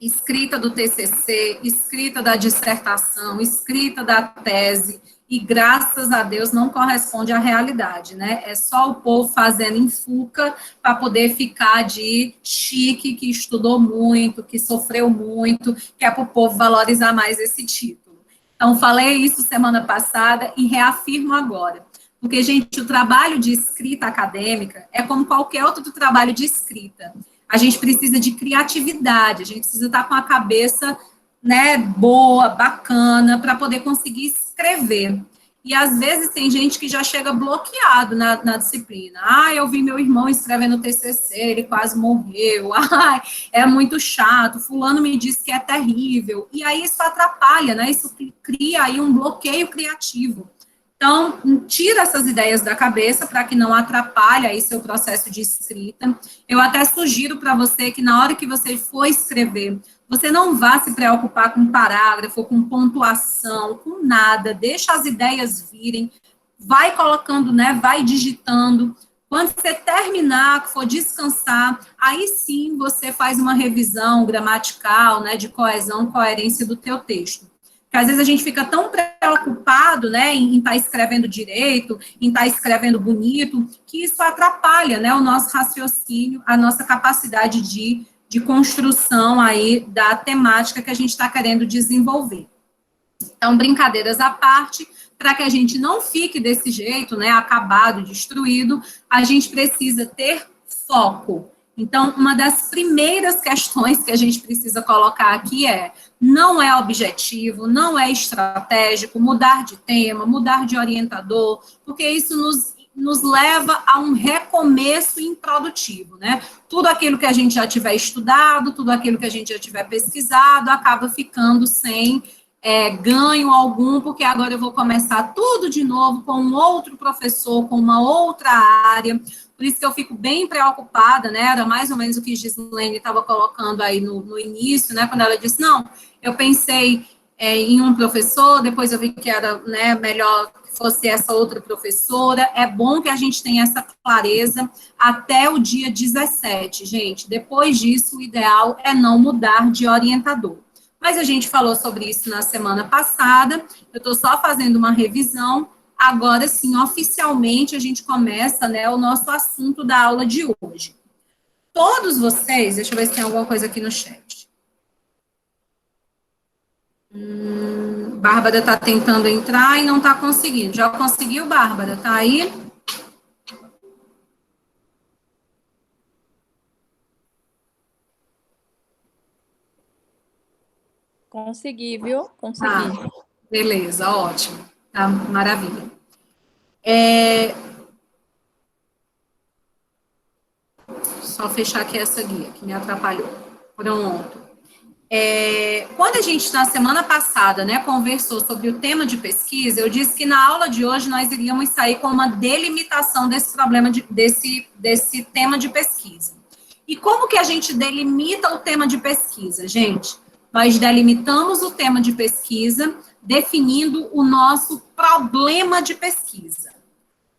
escrita do TCC, escrita da dissertação, escrita da tese, e graças a Deus não corresponde à realidade, né? É só o povo fazendo enfuca para poder ficar de chique, que estudou muito, que sofreu muito, que é para o povo valorizar mais esse título. Então, falei isso semana passada e reafirmo agora. Porque, gente, o trabalho de escrita acadêmica é como qualquer outro trabalho de escrita. A gente precisa de criatividade, a gente precisa estar com a cabeça, né, boa, bacana, para poder conseguir escrever. E, às vezes, tem gente que já chega bloqueado na disciplina. Eu vi meu irmão escrevendo TCC, ele quase morreu. É muito chato, fulano me disse que é terrível. E aí isso atrapalha, né, isso cria aí um bloqueio criativo. Então, tira essas ideias da cabeça para que não atrapalhe aí seu processo de escrita. Eu até sugiro para você que na hora que você for escrever, você não vá se preocupar com parágrafo, com pontuação, com nada. Deixa as ideias virem, vai colocando, né, vai digitando. Quando você terminar, for descansar, aí sim você faz uma revisão gramatical, né, de coesão, coerência do teu texto. Porque às vezes a gente fica tão preocupado, né, em estar escrevendo direito, em estar escrevendo bonito, que isso atrapalha, né, o nosso raciocínio, a nossa capacidade de construção aí da temática que a gente está querendo desenvolver. Então, brincadeiras à parte, para que a gente não fique desse jeito, né, acabado, destruído, a gente precisa ter foco. Então, uma das primeiras questões que a gente precisa colocar aqui não é objetivo, não é estratégico, mudar de tema, mudar de orientador, porque isso nos leva a um recomeço improdutivo, né? Tudo aquilo que a gente já tiver estudado, tudo aquilo que a gente já tiver pesquisado, acaba ficando sem ganho algum, porque agora eu vou começar tudo de novo com um outro professor, com uma outra área. Por isso que eu fico bem preocupada, né? Era mais ou menos o que Gislaine estava colocando aí no início, né? Quando ela disse, não, eu pensei em um professor, depois eu vi que era, né, melhor que fosse essa outra professora. É bom que a gente tenha essa clareza até o dia 17, gente. Depois disso, o ideal é não mudar de orientador. Mas a gente falou sobre isso na semana passada, eu estou só fazendo uma revisão. Agora sim, oficialmente, a gente começa, né, o nosso assunto da aula de hoje. Todos vocês, deixa eu ver se tem alguma coisa aqui no chat. Bárbara está tentando entrar e não está conseguindo. Já conseguiu, Bárbara? Está aí? Consegui, viu? Consegui. Beleza, ótimo. Tá, maravilha. Só fechar aqui essa guia, que me atrapalhou. Pronto. Quando a gente, na semana passada, né, conversou sobre o tema de pesquisa, eu disse que na aula de hoje nós iríamos sair com uma delimitação desse problema, desse tema de pesquisa. E como que a gente delimita o tema de pesquisa, gente? Nós delimitamos o tema de pesquisa definindo o nosso problema de pesquisa.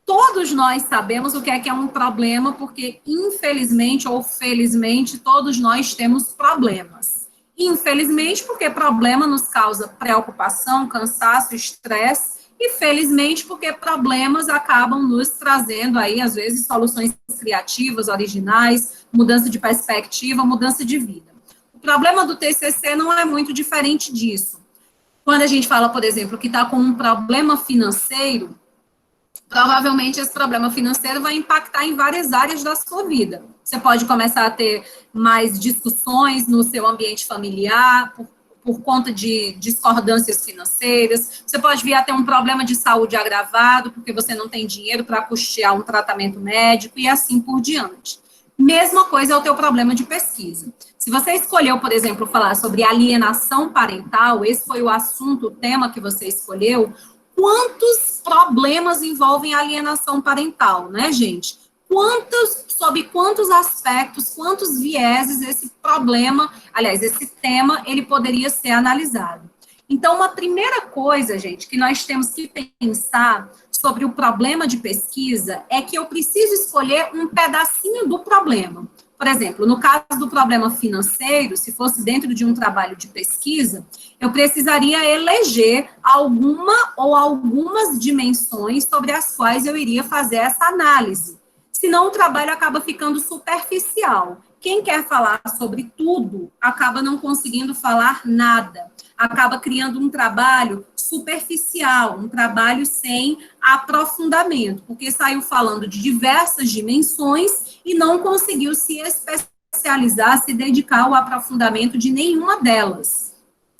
Todos nós sabemos o que é um problema, porque, infelizmente ou felizmente, todos nós temos problemas. Infelizmente, porque problema nos causa preocupação, cansaço, estresse, e felizmente, porque problemas acabam nos trazendo aí, às vezes, soluções criativas, originais, mudança de perspectiva, mudança de vida. O problema do TCC não é muito diferente disso. Quando a gente fala, por exemplo, que está com um problema financeiro, provavelmente esse problema financeiro vai impactar em várias áreas da sua vida. Você pode começar a ter mais discussões no seu ambiente familiar, por conta de discordâncias financeiras. Você pode vir a ter um problema de saúde agravado, porque você não tem dinheiro para custear um tratamento médico e assim por diante. Mesma coisa é o teu problema de pesquisa. Se você escolheu, por exemplo, falar sobre alienação parental, esse foi o assunto, o tema que você escolheu, quantos problemas envolvem alienação parental, né, gente? Sob quantos aspectos, quantos vieses esse problema, aliás, esse tema, ele poderia ser analisado. Então, uma primeira coisa, gente, que nós temos que pensar sobre o problema de pesquisa é que eu preciso escolher um pedacinho do problema. Por exemplo, no caso do problema financeiro, se fosse dentro de um trabalho de pesquisa, eu precisaria eleger alguma ou algumas dimensões sobre as quais eu iria fazer essa análise. Senão o trabalho acaba ficando superficial. Quem quer falar sobre tudo acaba não conseguindo falar nada. Acaba criando um trabalho superficial, um trabalho sem aprofundamento, porque saiu falando de diversas dimensões e não conseguiu se especializar, se dedicar ao aprofundamento de nenhuma delas.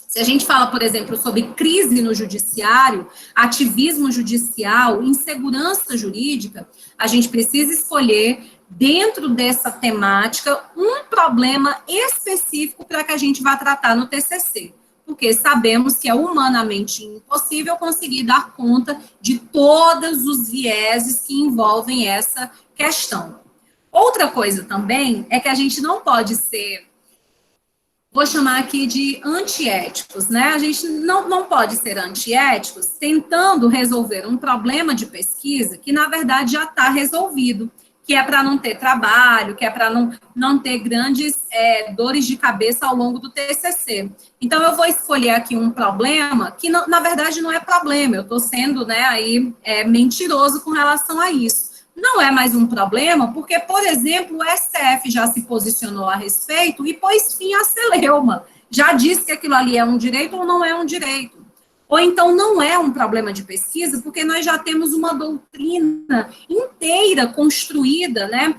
Se a gente fala, por exemplo, sobre crise no judiciário, ativismo judicial, insegurança jurídica, a gente precisa escolher, dentro dessa temática, um problema específico para que a gente vá tratar no TCC. Porque sabemos que é humanamente impossível conseguir dar conta de todos os vieses que envolvem essa questão. Outra coisa também é que a gente não pode ser, vou chamar aqui de antiéticos, né? A gente não pode ser antiéticos tentando resolver um problema de pesquisa que, na verdade, já está resolvido, que é para não ter trabalho, que é para não ter grandes dores de cabeça ao longo do TCC. Então, eu vou escolher aqui um problema que, na verdade, não é problema, eu estou sendo, né, aí, mentiroso com relação a isso. Não é mais um problema, porque, por exemplo, o STF já se posicionou a respeito e pôs fim à celeuma. Já disse que aquilo ali é um direito ou não é um direito. Ou então não é um problema de pesquisa, porque nós já temos uma doutrina inteira construída, né,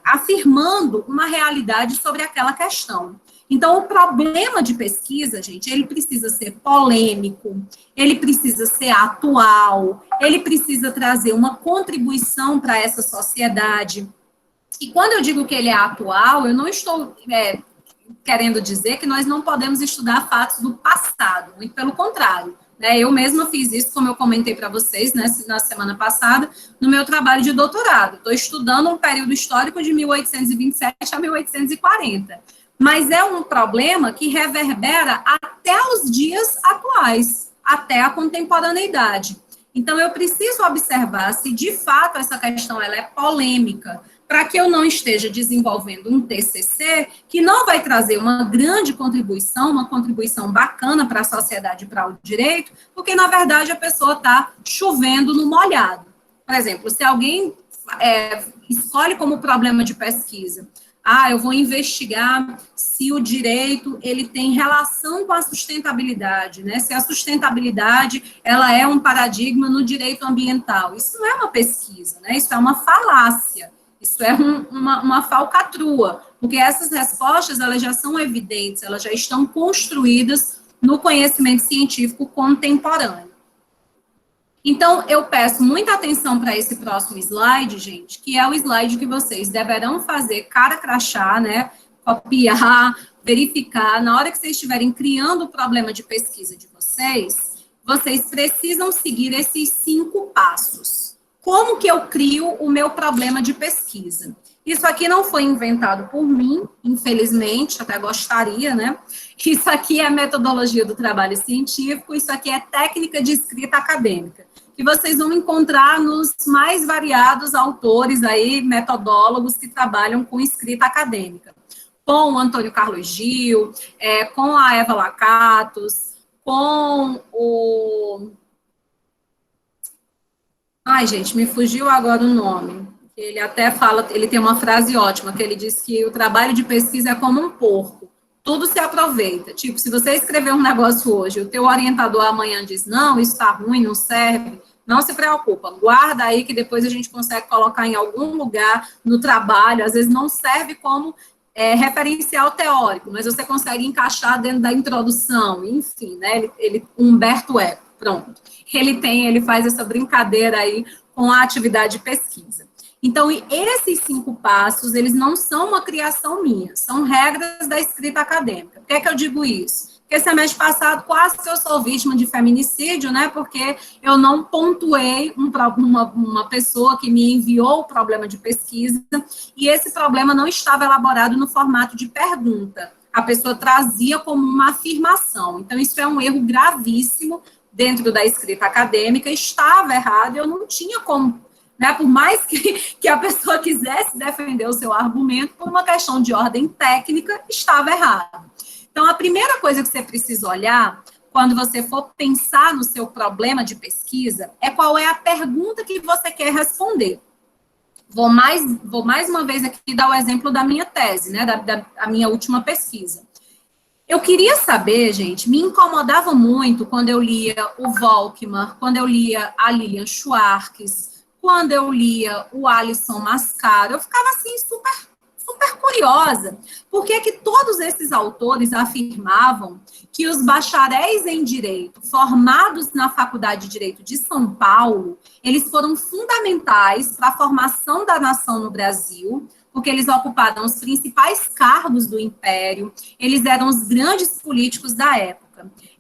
afirmando uma realidade sobre aquela questão. Então, o problema de pesquisa, gente, ele precisa ser polêmico, ele precisa ser atual, ele precisa trazer uma contribuição para essa sociedade. E quando eu digo que ele é atual, eu não estou querendo dizer que nós não podemos estudar fatos do passado, muito pelo contrário. Eu mesma fiz isso, como eu comentei para vocês, né, na semana passada, no meu trabalho de doutorado. Estou estudando um período histórico de 1827 a 1840. Mas é um problema que reverbera até os dias atuais, até a contemporaneidade. Então, eu preciso observar se, de fato, essa questão ela é polêmica, para que eu não esteja desenvolvendo um TCC que não vai trazer uma grande contribuição, uma contribuição bacana para a sociedade e para o direito, porque, na verdade, a pessoa está chovendo no molhado. Por exemplo, se alguém escolhe como problema de pesquisa, eu vou investigar se o direito ele tem relação com a sustentabilidade, né? Se a sustentabilidade ela é um paradigma no direito ambiental. Isso não é uma pesquisa, né? Isso é uma falácia. Isso é uma falcatrua, porque essas respostas elas já são evidentes, elas já estão construídas no conhecimento científico contemporâneo. Então, eu peço muita atenção para esse próximo slide, gente, que é o slide que vocês deverão fazer cara crachá, né? Copiar, verificar. Na hora que vocês estiverem criando o problema de pesquisa de vocês, vocês precisam seguir esses 5 passos. Como que eu crio o meu problema de pesquisa? Isso aqui não foi inventado por mim, infelizmente, até gostaria, né? Isso aqui é metodologia do trabalho científico, isso aqui é técnica de escrita acadêmica, que vocês vão encontrar nos mais variados autores aí, metodólogos que trabalham com escrita acadêmica. Com o Antônio Carlos Gil, com a Eva Lacatos, com o... Ai, gente, me fugiu agora o nome. Ele até fala, ele tem uma frase ótima, que ele diz que o trabalho de pesquisa é como um porco. Tudo se aproveita. Tipo, se você escrever um negócio hoje, o teu orientador amanhã diz, não, isso está ruim, não serve, não se preocupa, guarda aí que depois a gente consegue colocar em algum lugar no trabalho, às vezes não serve como referencial teórico, mas você consegue encaixar dentro da introdução, enfim, né, Humberto Eco, pronto. Ele faz essa brincadeira aí com a atividade de pesquisa. Então, esses 5 passos, eles não são uma criação minha, são regras da escrita acadêmica. Por que é que eu digo isso? Porque semestre passado quase que eu sou vítima de feminicídio, né? Porque eu não pontuei uma pessoa que me enviou o problema de pesquisa e esse problema não estava elaborado no formato de pergunta. A pessoa trazia como uma afirmação. Então, isso é um erro gravíssimo dentro da escrita acadêmica, estava errado, eu não tinha como... Né, por mais que a pessoa quisesse defender o seu argumento, por uma questão de ordem técnica, estava errado. Então, a primeira coisa que você precisa olhar, quando você for pensar no seu problema de pesquisa, é qual é a pergunta que você quer responder. Vou mais uma vez aqui dar o exemplo da minha tese, né, da minha última pesquisa. Eu queria saber, gente, me incomodava muito quando eu lia o Volkmar, quando eu lia a Lilian Schwartz, quando eu lia o Alisson Mascaro, eu ficava assim super curiosa. Por que que todos esses autores afirmavam que os bacharéis em Direito, formados na Faculdade de Direito de São Paulo, eles foram fundamentais para a formação da nação no Brasil, porque eles ocuparam os principais cargos do Império, eles eram os grandes políticos da época.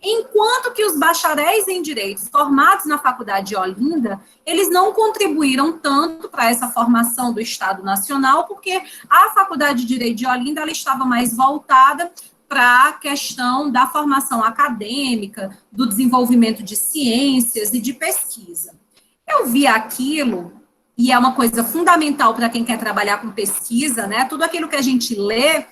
Enquanto que os bacharéis em Direito, formados na Faculdade de Olinda, eles não contribuíram tanto para essa formação do Estado Nacional, porque a Faculdade de Direito de Olinda ela estava mais voltada para a questão da formação acadêmica, do desenvolvimento de ciências e de pesquisa. Eu vi aquilo, e é uma coisa fundamental para quem quer trabalhar com pesquisa, né? Tudo aquilo que a gente lê,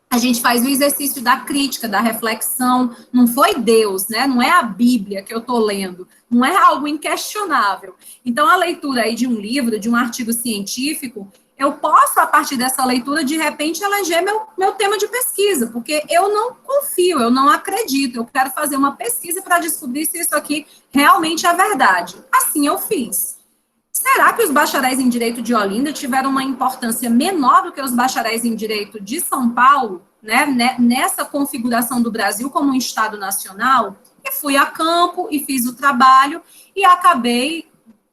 a gente faz o exercício da crítica, da reflexão, não foi Deus, né? Não é a Bíblia que eu estou lendo, não é algo inquestionável. Então, a leitura aí de um livro, de um artigo científico, eu posso, a partir dessa leitura, de repente, eleger meu tema de pesquisa, porque eu não confio, eu não acredito, eu quero fazer uma pesquisa para descobrir se isso aqui realmente é verdade. Assim eu fiz. Será que os bacharéis em Direito de Olinda tiveram uma importância menor do que os bacharéis em Direito de São Paulo? né, nessa configuração do Brasil como um Estado nacional, eu fui a campo e fiz o trabalho e acabei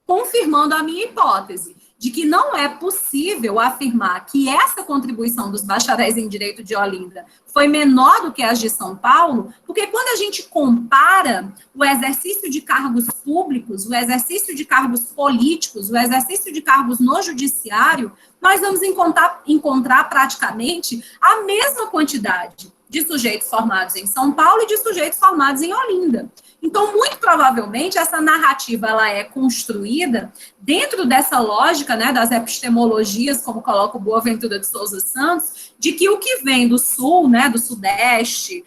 confirmando a minha hipótese de que não é possível afirmar que essa contribuição dos bacharéis em Direito de Olinda foi menor do que as de São Paulo, porque quando a gente compara o exercício de cargos públicos, o exercício de cargos políticos, o exercício de cargos no judiciário, nós vamos encontrar praticamente a mesma quantidade de sujeitos formados em São Paulo e de sujeitos formados em Olinda. Então, muito provavelmente, essa narrativa ela é construída dentro dessa lógica, né, das epistemologias, como coloca o Boaventura de Souza Santos, de que o que vem do Sul, né, do Sudeste,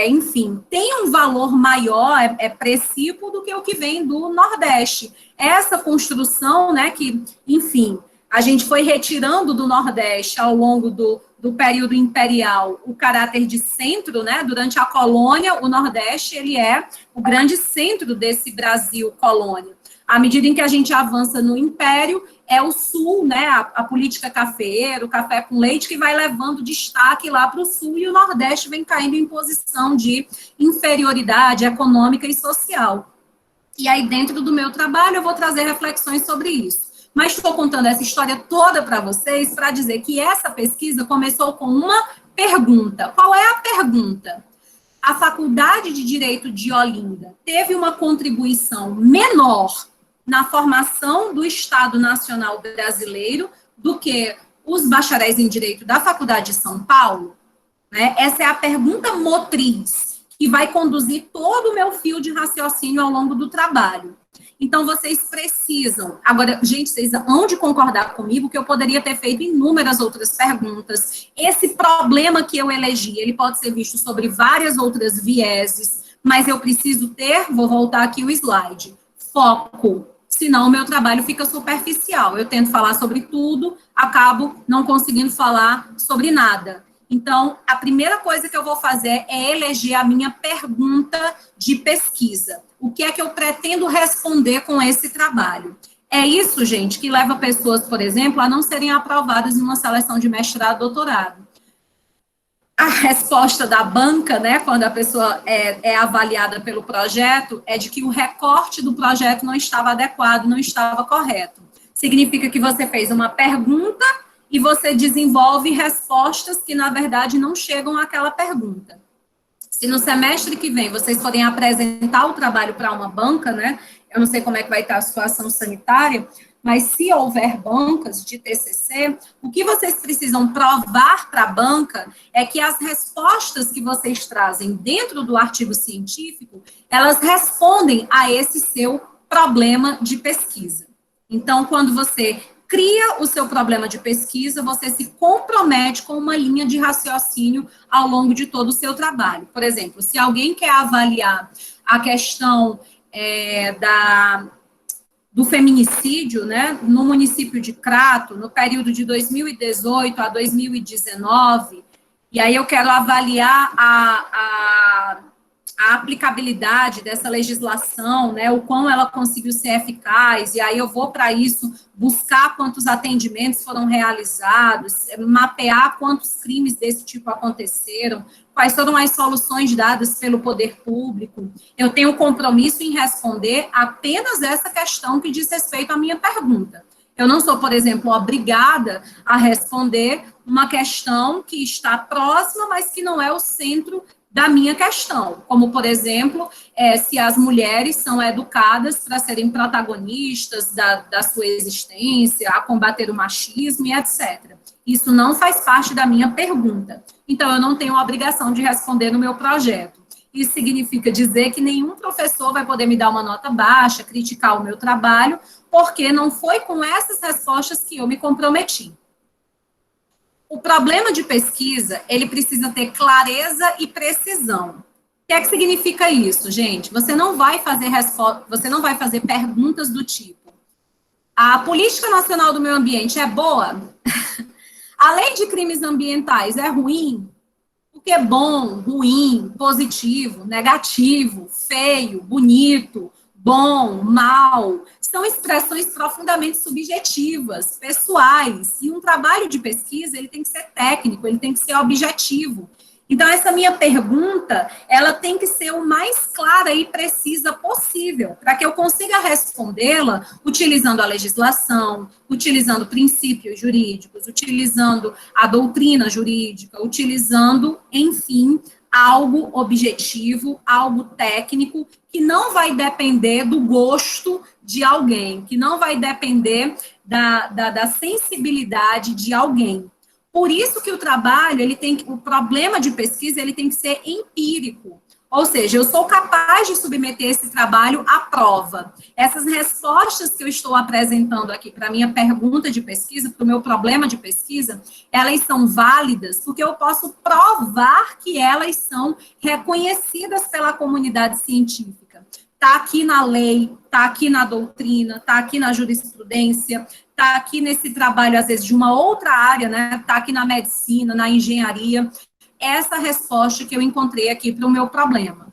enfim, tem um valor maior, precípio do que o que vem do Nordeste. Essa construção, né, que, enfim, a gente foi retirando do Nordeste ao longo do período imperial o caráter de centro, né? Durante a colônia, o Nordeste, ele é o grande centro desse Brasil colônia. À medida em que a gente avança no Império, é o Sul, né? A política cafeeira, o café com leite, que vai levando destaque lá para o Sul, e o Nordeste vem caindo em posição de inferioridade econômica e social. E aí, dentro do meu trabalho, eu vou trazer reflexões sobre isso. Mas estou contando essa história toda para vocês para dizer que essa pesquisa começou com uma pergunta. Qual é a pergunta? A Faculdade de Direito de Olinda teve uma contribuição menor na formação do Estado Nacional Brasileiro do que os bacharéis em Direito da Faculdade de São Paulo? Né? Essa é a pergunta motriz que vai conduzir todo o meu fio de raciocínio ao longo do trabalho. Então, vocês precisam... Agora, gente, vocês hão de concordar comigo que eu poderia ter feito inúmeras outras perguntas. Esse problema que eu elegi, ele pode ser visto sobre várias outras vieses, mas eu preciso ter, vou voltar aqui o slide, foco. Senão, o meu trabalho fica superficial. Eu tento falar sobre tudo, acabo não conseguindo falar sobre nada. Então, a primeira coisa que eu vou fazer é eleger a minha pergunta de pesquisa. O que é que eu pretendo responder com esse trabalho? É isso, gente, que leva pessoas, por exemplo, a não serem aprovadas em uma seleção de mestrado, doutorado. A resposta da banca, né, quando a pessoa é avaliada pelo projeto, é de que o recorte do projeto não estava adequado, não estava correto. Significa que você fez uma pergunta e você desenvolve respostas que, na verdade, não chegam àquela pergunta. Se no semestre que vem vocês forem apresentar o trabalho para uma banca, né, eu não sei como é que vai estar a situação sanitária, mas se houver bancas de TCC, o que vocês precisam provar para a banca é que as respostas que vocês trazem dentro do artigo científico, elas respondem a esse seu problema de pesquisa. Então, quando você cria o seu problema de pesquisa, você se compromete com uma linha de raciocínio ao longo de todo o seu trabalho. Por exemplo, se alguém quer avaliar a questão do feminicídio, né, no município de Crato, no período de 2018 a 2019, e aí eu quero avaliar a aplicabilidade dessa legislação, né, o quão ela conseguiu ser eficaz, e aí eu vou para isso buscar quantos atendimentos foram realizados, mapear quantos crimes desse tipo aconteceram, quais foram as soluções dadas pelo poder público. Eu tenho compromisso em responder apenas essa questão que diz respeito à minha pergunta. Eu não sou, por exemplo, obrigada a responder uma questão que está próxima, mas que não é o centro da minha questão, como, por exemplo, se as mulheres são educadas para serem protagonistas da sua existência, a combater o machismo e etc. Isso não faz parte da minha pergunta. Então, eu não tenho a obrigação de responder no meu projeto. Isso significa dizer que nenhum professor vai poder me dar uma nota baixa, criticar o meu trabalho, porque não foi com essas respostas que eu me comprometi. O problema de pesquisa, ele precisa ter clareza e precisão. O que é que significa isso, gente? Você não vai fazer perguntas do tipo: a Política Nacional do Meio Ambiente é boa? A lei de crimes ambientais é ruim? O que é bom, ruim, positivo, negativo, feio, bonito, bom, mal, são expressões profundamente subjetivas, pessoais, e um trabalho de pesquisa, ele tem que ser técnico, ele tem que ser objetivo. Então, essa minha pergunta, ela tem que ser o mais clara e precisa possível, para que eu consiga respondê-la utilizando a legislação, utilizando princípios jurídicos, utilizando a doutrina jurídica, utilizando, enfim, algo objetivo, algo técnico, que não vai depender do gosto de alguém, que não vai depender da sensibilidade de alguém. Por isso que o trabalho, o problema de pesquisa, ele tem que ser empírico. Ou seja, eu sou capaz de submeter esse trabalho à prova. Essas respostas que eu estou apresentando aqui para a minha pergunta de pesquisa, para o meu problema de pesquisa, elas são válidas porque eu posso provar que elas são reconhecidas pela comunidade científica. Está aqui na lei, está aqui na doutrina, está aqui na jurisprudência, está aqui nesse trabalho, às vezes, de uma outra área, né? Está aqui na medicina, na engenharia. Essa resposta que eu encontrei aqui para o meu problema.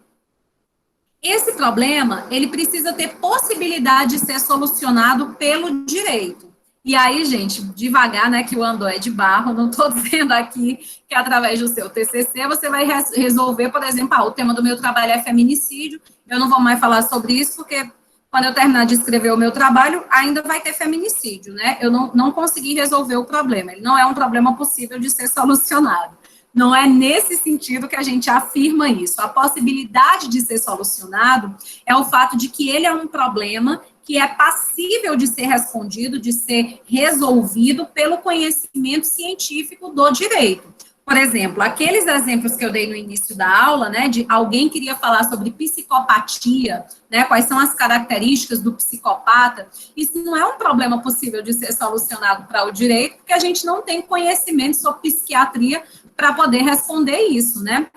Esse problema, ele precisa ter possibilidade de ser solucionado pelo direito. E aí, gente, devagar, né, que o andor é de barro, não estou dizendo aqui que através do seu TCC você vai resolver, por exemplo, o tema do meu trabalho é feminicídio, eu não vou mais falar sobre isso, porque quando eu terminar de escrever o meu trabalho, ainda vai ter feminicídio, né? Eu não consegui resolver o problema, ele não é um problema possível de ser solucionado. Não é nesse sentido que a gente afirma isso. A possibilidade de ser solucionado é o fato de que ele é um problema que é passível de ser respondido, de ser resolvido pelo conhecimento científico do direito. Por exemplo, aqueles exemplos que eu dei no início da aula, né, de alguém queria falar sobre psicopatia, né, quais são as características do psicopata, isso não é um problema possível de ser solucionado para o direito, porque a gente não tem conhecimento sobre psiquiatria para poder responder isso, né?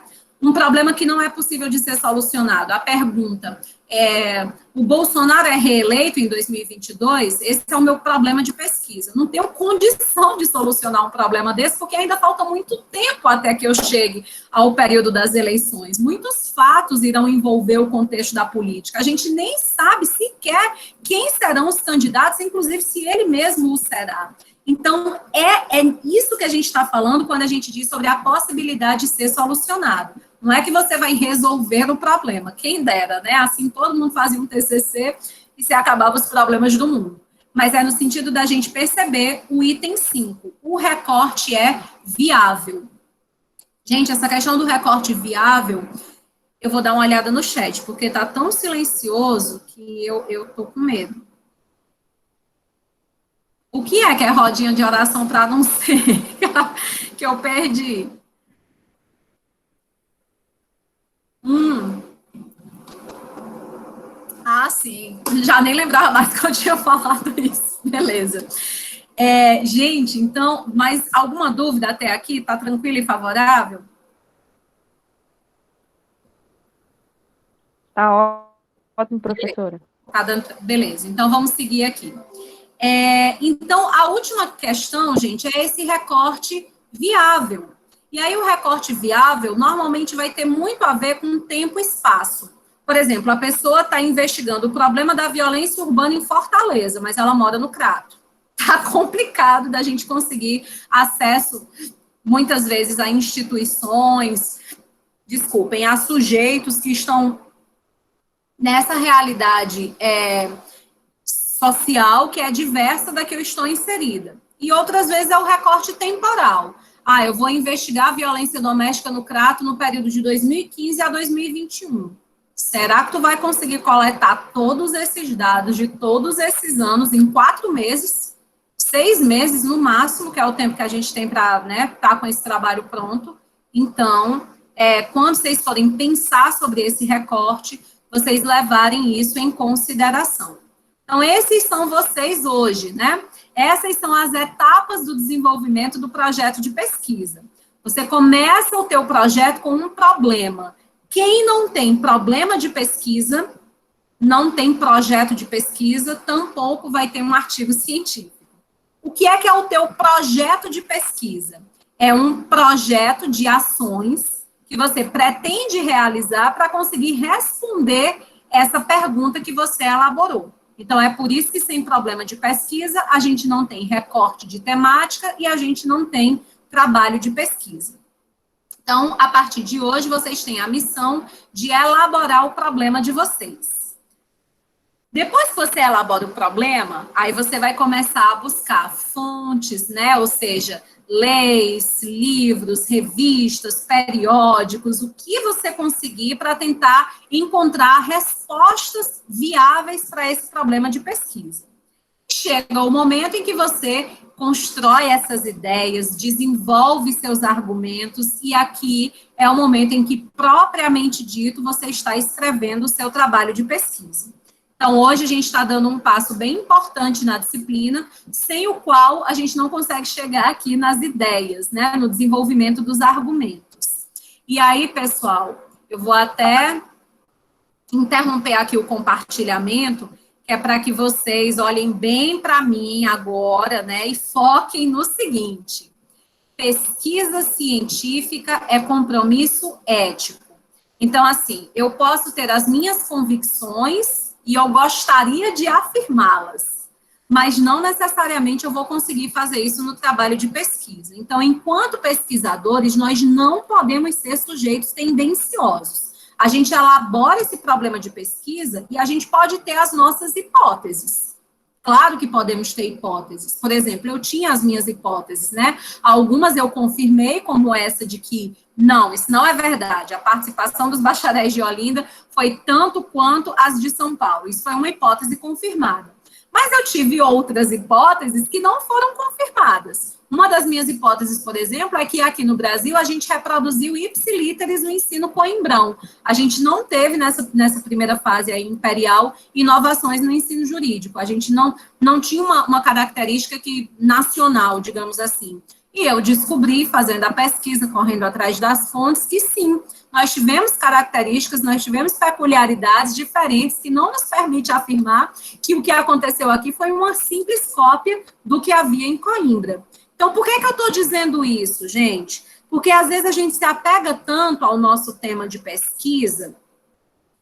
Um problema que não é possível de ser solucionado. A pergunta o Bolsonaro é reeleito em 2022? Esse é o meu problema de pesquisa. Não tenho condição de solucionar um problema desse, porque ainda falta muito tempo até que eu chegue ao período das eleições. Muitos fatos irão envolver o contexto da política. A gente nem sabe sequer quem serão os candidatos, inclusive se ele mesmo o será. Então, é isso que a gente está falando quando a gente diz sobre a possibilidade de ser solucionado. Não é que você vai resolver o problema, quem dera, né? Assim, todo mundo fazia um TCC e se acabava os problemas do mundo. Mas é no sentido da gente perceber o item 5. O recorte é viável. Gente, essa questão do recorte viável, eu vou dar uma olhada no chat, porque está tão silencioso que eu tô com medo. O que é rodinha de oração para não ser que eu perdi? Ah, sim. Já nem lembrava mais que eu tinha falado isso. Beleza. Gente, então, mais alguma dúvida até aqui? Está tranquilo e favorável? Tá ótimo, professora. Tá dando... Beleza, então vamos seguir aqui. Então, a última questão, gente, é esse recorte viável. E aí, o recorte viável, normalmente, vai ter muito a ver com tempo e espaço. Por exemplo, a pessoa está investigando o problema da violência urbana em Fortaleza, mas ela mora no Crato. Está complicado da gente conseguir acesso, muitas vezes, a instituições, a sujeitos que estão nessa realidade social que é diversa da que eu estou inserida. E outras vezes é o recorte temporal. Eu vou investigar a violência doméstica no Crato no período de 2015 a 2021. Será que tu vai conseguir coletar todos esses dados de todos esses anos em 4 meses, 6 meses no máximo, que é o tempo que a gente tem para, né, estar com esse trabalho pronto? Então, quando vocês forem pensar sobre esse recorte, vocês levarem isso em consideração. Então, esses são vocês hoje, né? Essas são as etapas do desenvolvimento do projeto de pesquisa. Você começa o teu projeto com um problema. Quem não tem problema de pesquisa, não tem projeto de pesquisa, tampouco vai ter um artigo científico. O que é o teu projeto de pesquisa? É um projeto de ações que você pretende realizar para conseguir responder essa pergunta que você elaborou. Então, é por isso que, sem problema de pesquisa, a gente não tem recorte de temática e a gente não tem trabalho de pesquisa. Então, a partir de hoje, vocês têm a missão de elaborar o problema de vocês. Depois que você elabora o problema, aí você vai começar a buscar fontes, né? Ou seja, leis, livros, revistas, periódicos, o que você conseguir para tentar encontrar respostas viáveis para esse problema de pesquisa. Chega o momento em que você constrói essas ideias, desenvolve seus argumentos, e aqui é o momento em que, propriamente dito, você está escrevendo o seu trabalho de pesquisa. Então, hoje a gente está dando um passo bem importante na disciplina, sem o qual a gente não consegue chegar aqui nas ideias, né, no desenvolvimento dos argumentos. E aí, pessoal, eu vou até interromper aqui o compartilhamento, que é para que vocês olhem bem para mim agora, né, e foquem no seguinte: pesquisa científica é compromisso ético. Então, assim, eu posso ter as minhas convicções e eu gostaria de afirmá-las, mas não necessariamente eu vou conseguir fazer isso no trabalho de pesquisa. Então, enquanto pesquisadores, nós não podemos ser sujeitos tendenciosos. A gente elabora esse problema de pesquisa e a gente pode ter as nossas hipóteses. Claro que podemos ter hipóteses. Por exemplo, eu tinha as minhas hipóteses, né? Algumas eu confirmei, como essa de que, não, isso não é verdade. A participação dos bacharéis de Olinda foi tanto quanto as de São Paulo. Isso foi uma hipótese confirmada. Mas eu tive outras hipóteses que não foram confirmadas. Uma das minhas hipóteses, por exemplo, é que aqui no Brasil a gente reproduziu ipsilíteres no ensino coimbrão. A gente não teve nessa primeira fase aí imperial inovações no ensino jurídico. A gente não tinha uma característica nacional, digamos assim. E eu descobri, fazendo a pesquisa, correndo atrás das fontes, que sim, nós tivemos características, nós tivemos peculiaridades diferentes que não nos permite afirmar que o que aconteceu aqui foi uma simples cópia do que havia em Coimbra. Então, por que eu estou dizendo isso, gente? Porque, às vezes, a gente se apega tanto ao nosso tema de pesquisa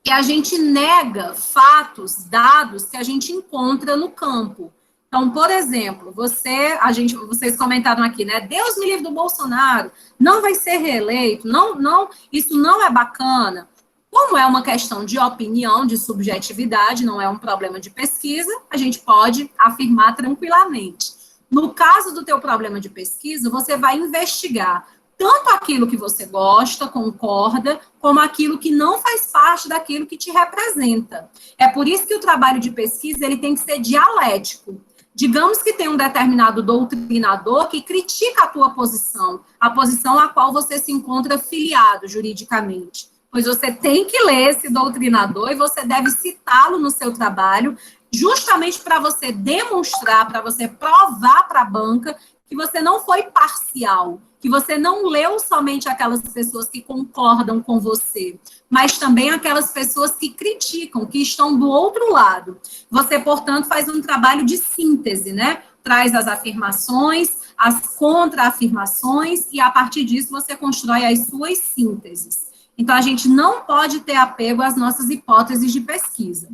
que a gente nega fatos, dados que a gente encontra no campo. Então, por exemplo, vocês comentaram aqui, né? Deus me livre do Bolsonaro, não vai ser reeleito, isso não é bacana. Como é uma questão de opinião, de subjetividade, não é um problema de pesquisa, a gente pode afirmar tranquilamente. No caso do teu problema de pesquisa, você vai investigar tanto aquilo que você gosta, concorda, como aquilo que não faz parte daquilo que te representa. É por isso que o trabalho de pesquisa ele tem que ser dialético. Digamos que tem um determinado doutrinador que critica a tua posição, a posição à qual você se encontra filiado juridicamente. Pois você tem que ler esse doutrinador e você deve citá-lo no seu trabalho, justamente para você demonstrar, para você provar para a banca que você não foi parcial, que você não leu somente aquelas pessoas que concordam com você, mas também aquelas pessoas que criticam, que estão do outro lado. Você, portanto, faz um trabalho de síntese, né? Traz as afirmações, as contra-afirmações, e a partir disso você constrói as suas sínteses. Então, a gente não pode ter apego às nossas hipóteses de pesquisa.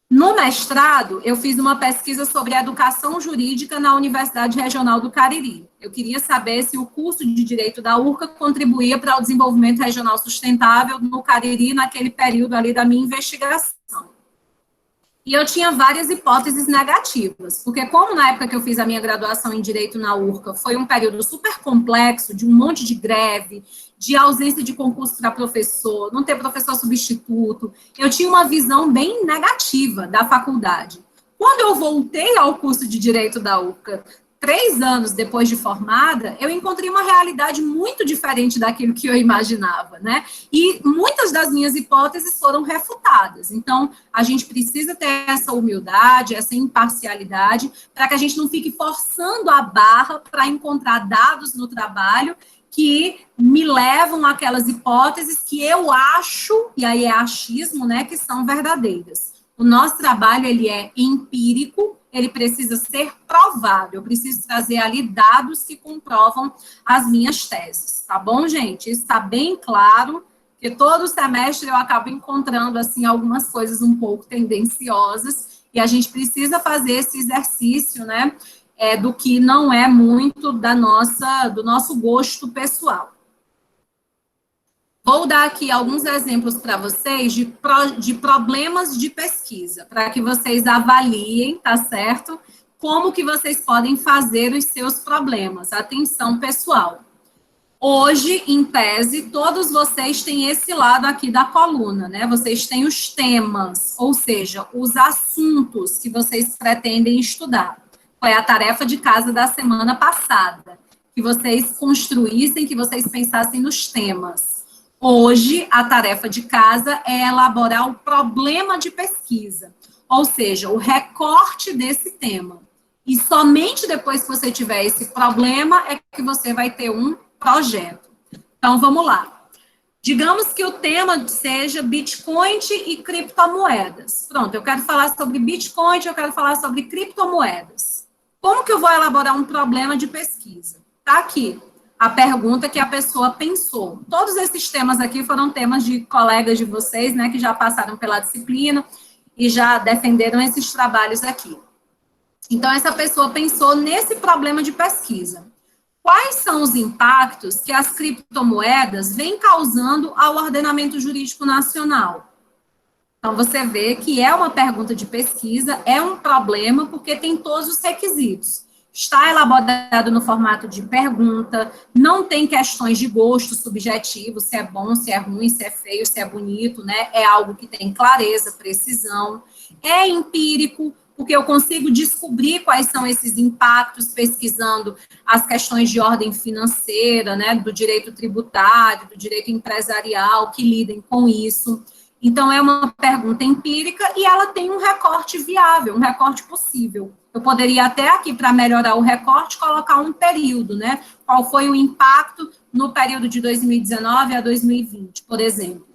No mestrado, eu fiz uma pesquisa sobre educação jurídica na Universidade Regional do Cariri. Eu queria saber se o curso de Direito da URCA contribuía para o desenvolvimento regional sustentável no Cariri naquele período ali da minha investigação. E eu tinha várias hipóteses negativas, porque como na época que eu fiz a minha graduação em Direito na URCA, foi um período super complexo, de um monte de greve, de ausência de concurso para professor, não ter professor substituto, eu tinha uma visão bem negativa da faculdade. Quando eu voltei ao curso de Direito da URCA, 3 anos depois de formada, eu encontrei uma realidade muito diferente daquilo que eu imaginava, né? E muitas das minhas hipóteses foram refutadas. Então, a gente precisa ter essa humildade, essa imparcialidade, para que a gente não fique forçando a barra para encontrar dados no trabalho que me levam àquelas hipóteses que eu acho, e aí é achismo, né, que são verdadeiras. O nosso trabalho, ele é empírico, ele precisa ser provado, eu preciso trazer ali dados que comprovam as minhas teses, tá bom, gente? Isso está bem claro, porque todo semestre eu acabo encontrando, assim, algumas coisas um pouco tendenciosas, e a gente precisa fazer esse exercício, né, do que não é muito do nosso gosto pessoal. Vou dar aqui alguns exemplos para vocês de problemas de pesquisa, para que vocês avaliem, tá certo? Como que vocês podem fazer os seus problemas. Atenção, pessoal. Hoje, em tese, todos vocês têm esse lado aqui da coluna, né? Vocês têm os temas, ou seja, os assuntos que vocês pretendem estudar. Foi a tarefa de casa da semana passada, que vocês construíssem, que vocês pensassem nos temas. Hoje, a tarefa de casa é elaborar o problema de pesquisa, ou seja, o recorte desse tema. E somente depois que você tiver esse problema é que você vai ter um projeto. Então, vamos lá. Digamos que o tema seja Bitcoin e criptomoedas. Pronto, eu quero falar sobre Bitcoin, eu quero falar sobre criptomoedas. Como que eu vou elaborar um problema de pesquisa? Está aqui a pergunta que a pessoa pensou. Todos esses temas aqui foram temas de colegas de vocês, né, que já passaram pela disciplina e já defenderam esses trabalhos aqui. Então, essa pessoa pensou nesse problema de pesquisa. Quais são os impactos que as criptomoedas vêm causando ao ordenamento jurídico nacional? Então, você vê que é uma pergunta de pesquisa, é um problema, porque tem todos os requisitos. Está elaborado no formato de pergunta, não tem questões de gosto subjetivo, se é bom, se é ruim, se é feio, se é bonito, né? É algo que tem clareza, precisão. É empírico, porque eu consigo descobrir quais são esses impactos pesquisando as questões de ordem financeira, né, do direito tributário, do direito empresarial, que lidem com isso. Então, é uma pergunta empírica e ela tem um recorte viável, um recorte possível. Eu poderia até aqui, para melhorar o recorte, colocar um período, né? Qual foi o impacto no período de 2019 a 2020, por exemplo.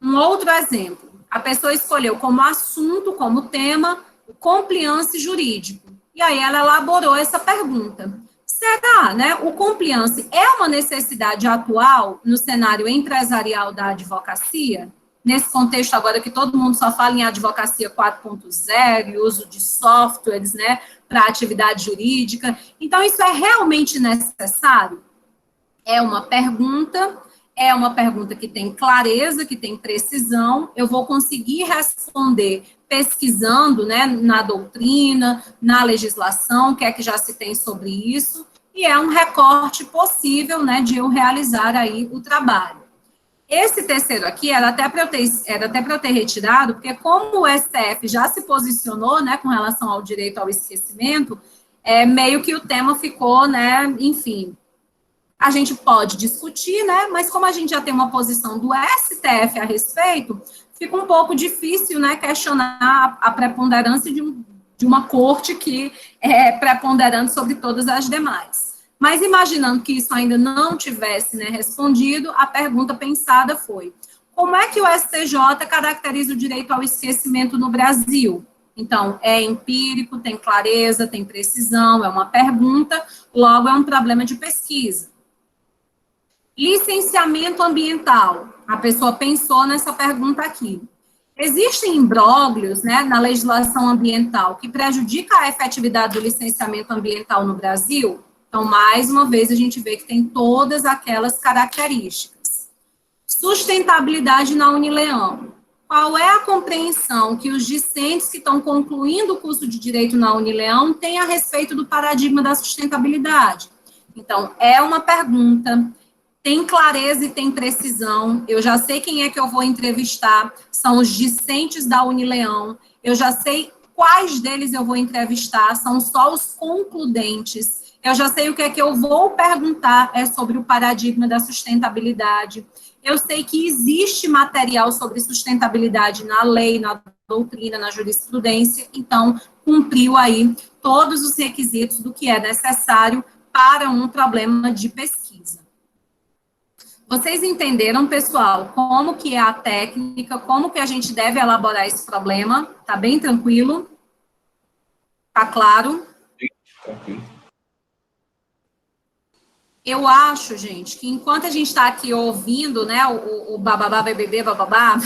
Um outro exemplo, a pessoa escolheu como assunto, como tema, o compliance jurídico. E aí ela elaborou essa pergunta. Será, né, o compliance é uma necessidade atual no cenário empresarial da advocacia? Nesse contexto agora que todo mundo só fala em advocacia 4.0 e uso de softwares, né, para atividade jurídica. Então, isso é realmente necessário? É uma pergunta que tem clareza, que tem precisão, eu vou conseguir responder pesquisando, né, na doutrina, na legislação, o que é que já se tem sobre isso, e é um recorte possível, né, de eu realizar aí o trabalho. Esse terceiro aqui era até para eu ter retirado, porque como o STF já se posicionou, né, com relação ao direito ao esquecimento, meio que o tema ficou, né, enfim, a gente pode discutir, né, mas como a gente já tem uma posição do STF a respeito, fica um pouco difícil, né, questionar a preponderância de uma corte que é preponderante sobre todas as demais. Mas imaginando que isso ainda não tivesse, né, respondido, a pergunta pensada foi: como é que o STJ caracteriza o direito ao esquecimento no Brasil? Então, é empírico, tem clareza, tem precisão, é uma pergunta, logo é um problema de pesquisa. Licenciamento ambiental. A pessoa pensou nessa pergunta aqui. Existem imbróglios, né, na legislação ambiental que prejudica a efetividade do licenciamento ambiental no Brasil? Então, mais uma vez, a gente vê que tem todas aquelas características. Sustentabilidade na Unileão. Qual é a compreensão que os discentes que estão concluindo o curso de Direito na Unileão têm a respeito do paradigma da sustentabilidade? Então, é uma pergunta, tem clareza e tem precisão, eu já sei quem é que eu vou entrevistar, são os discentes da Unileão, eu já sei quais deles eu vou entrevistar, são só os concludentes. Eu já sei o que é que eu vou perguntar sobre o paradigma da sustentabilidade. Eu sei que existe material sobre sustentabilidade na lei, na doutrina, na jurisprudência, então cumpriu aí todos os requisitos do que é necessário para um problema de pesquisa. Vocês entenderam, pessoal, como que é a técnica, como que a gente deve elaborar esse problema? Tá bem tranquilo? Tá claro? Tranquilo. Eu acho, gente, que enquanto a gente está aqui ouvindo, né, o bababá, bebê, bababá,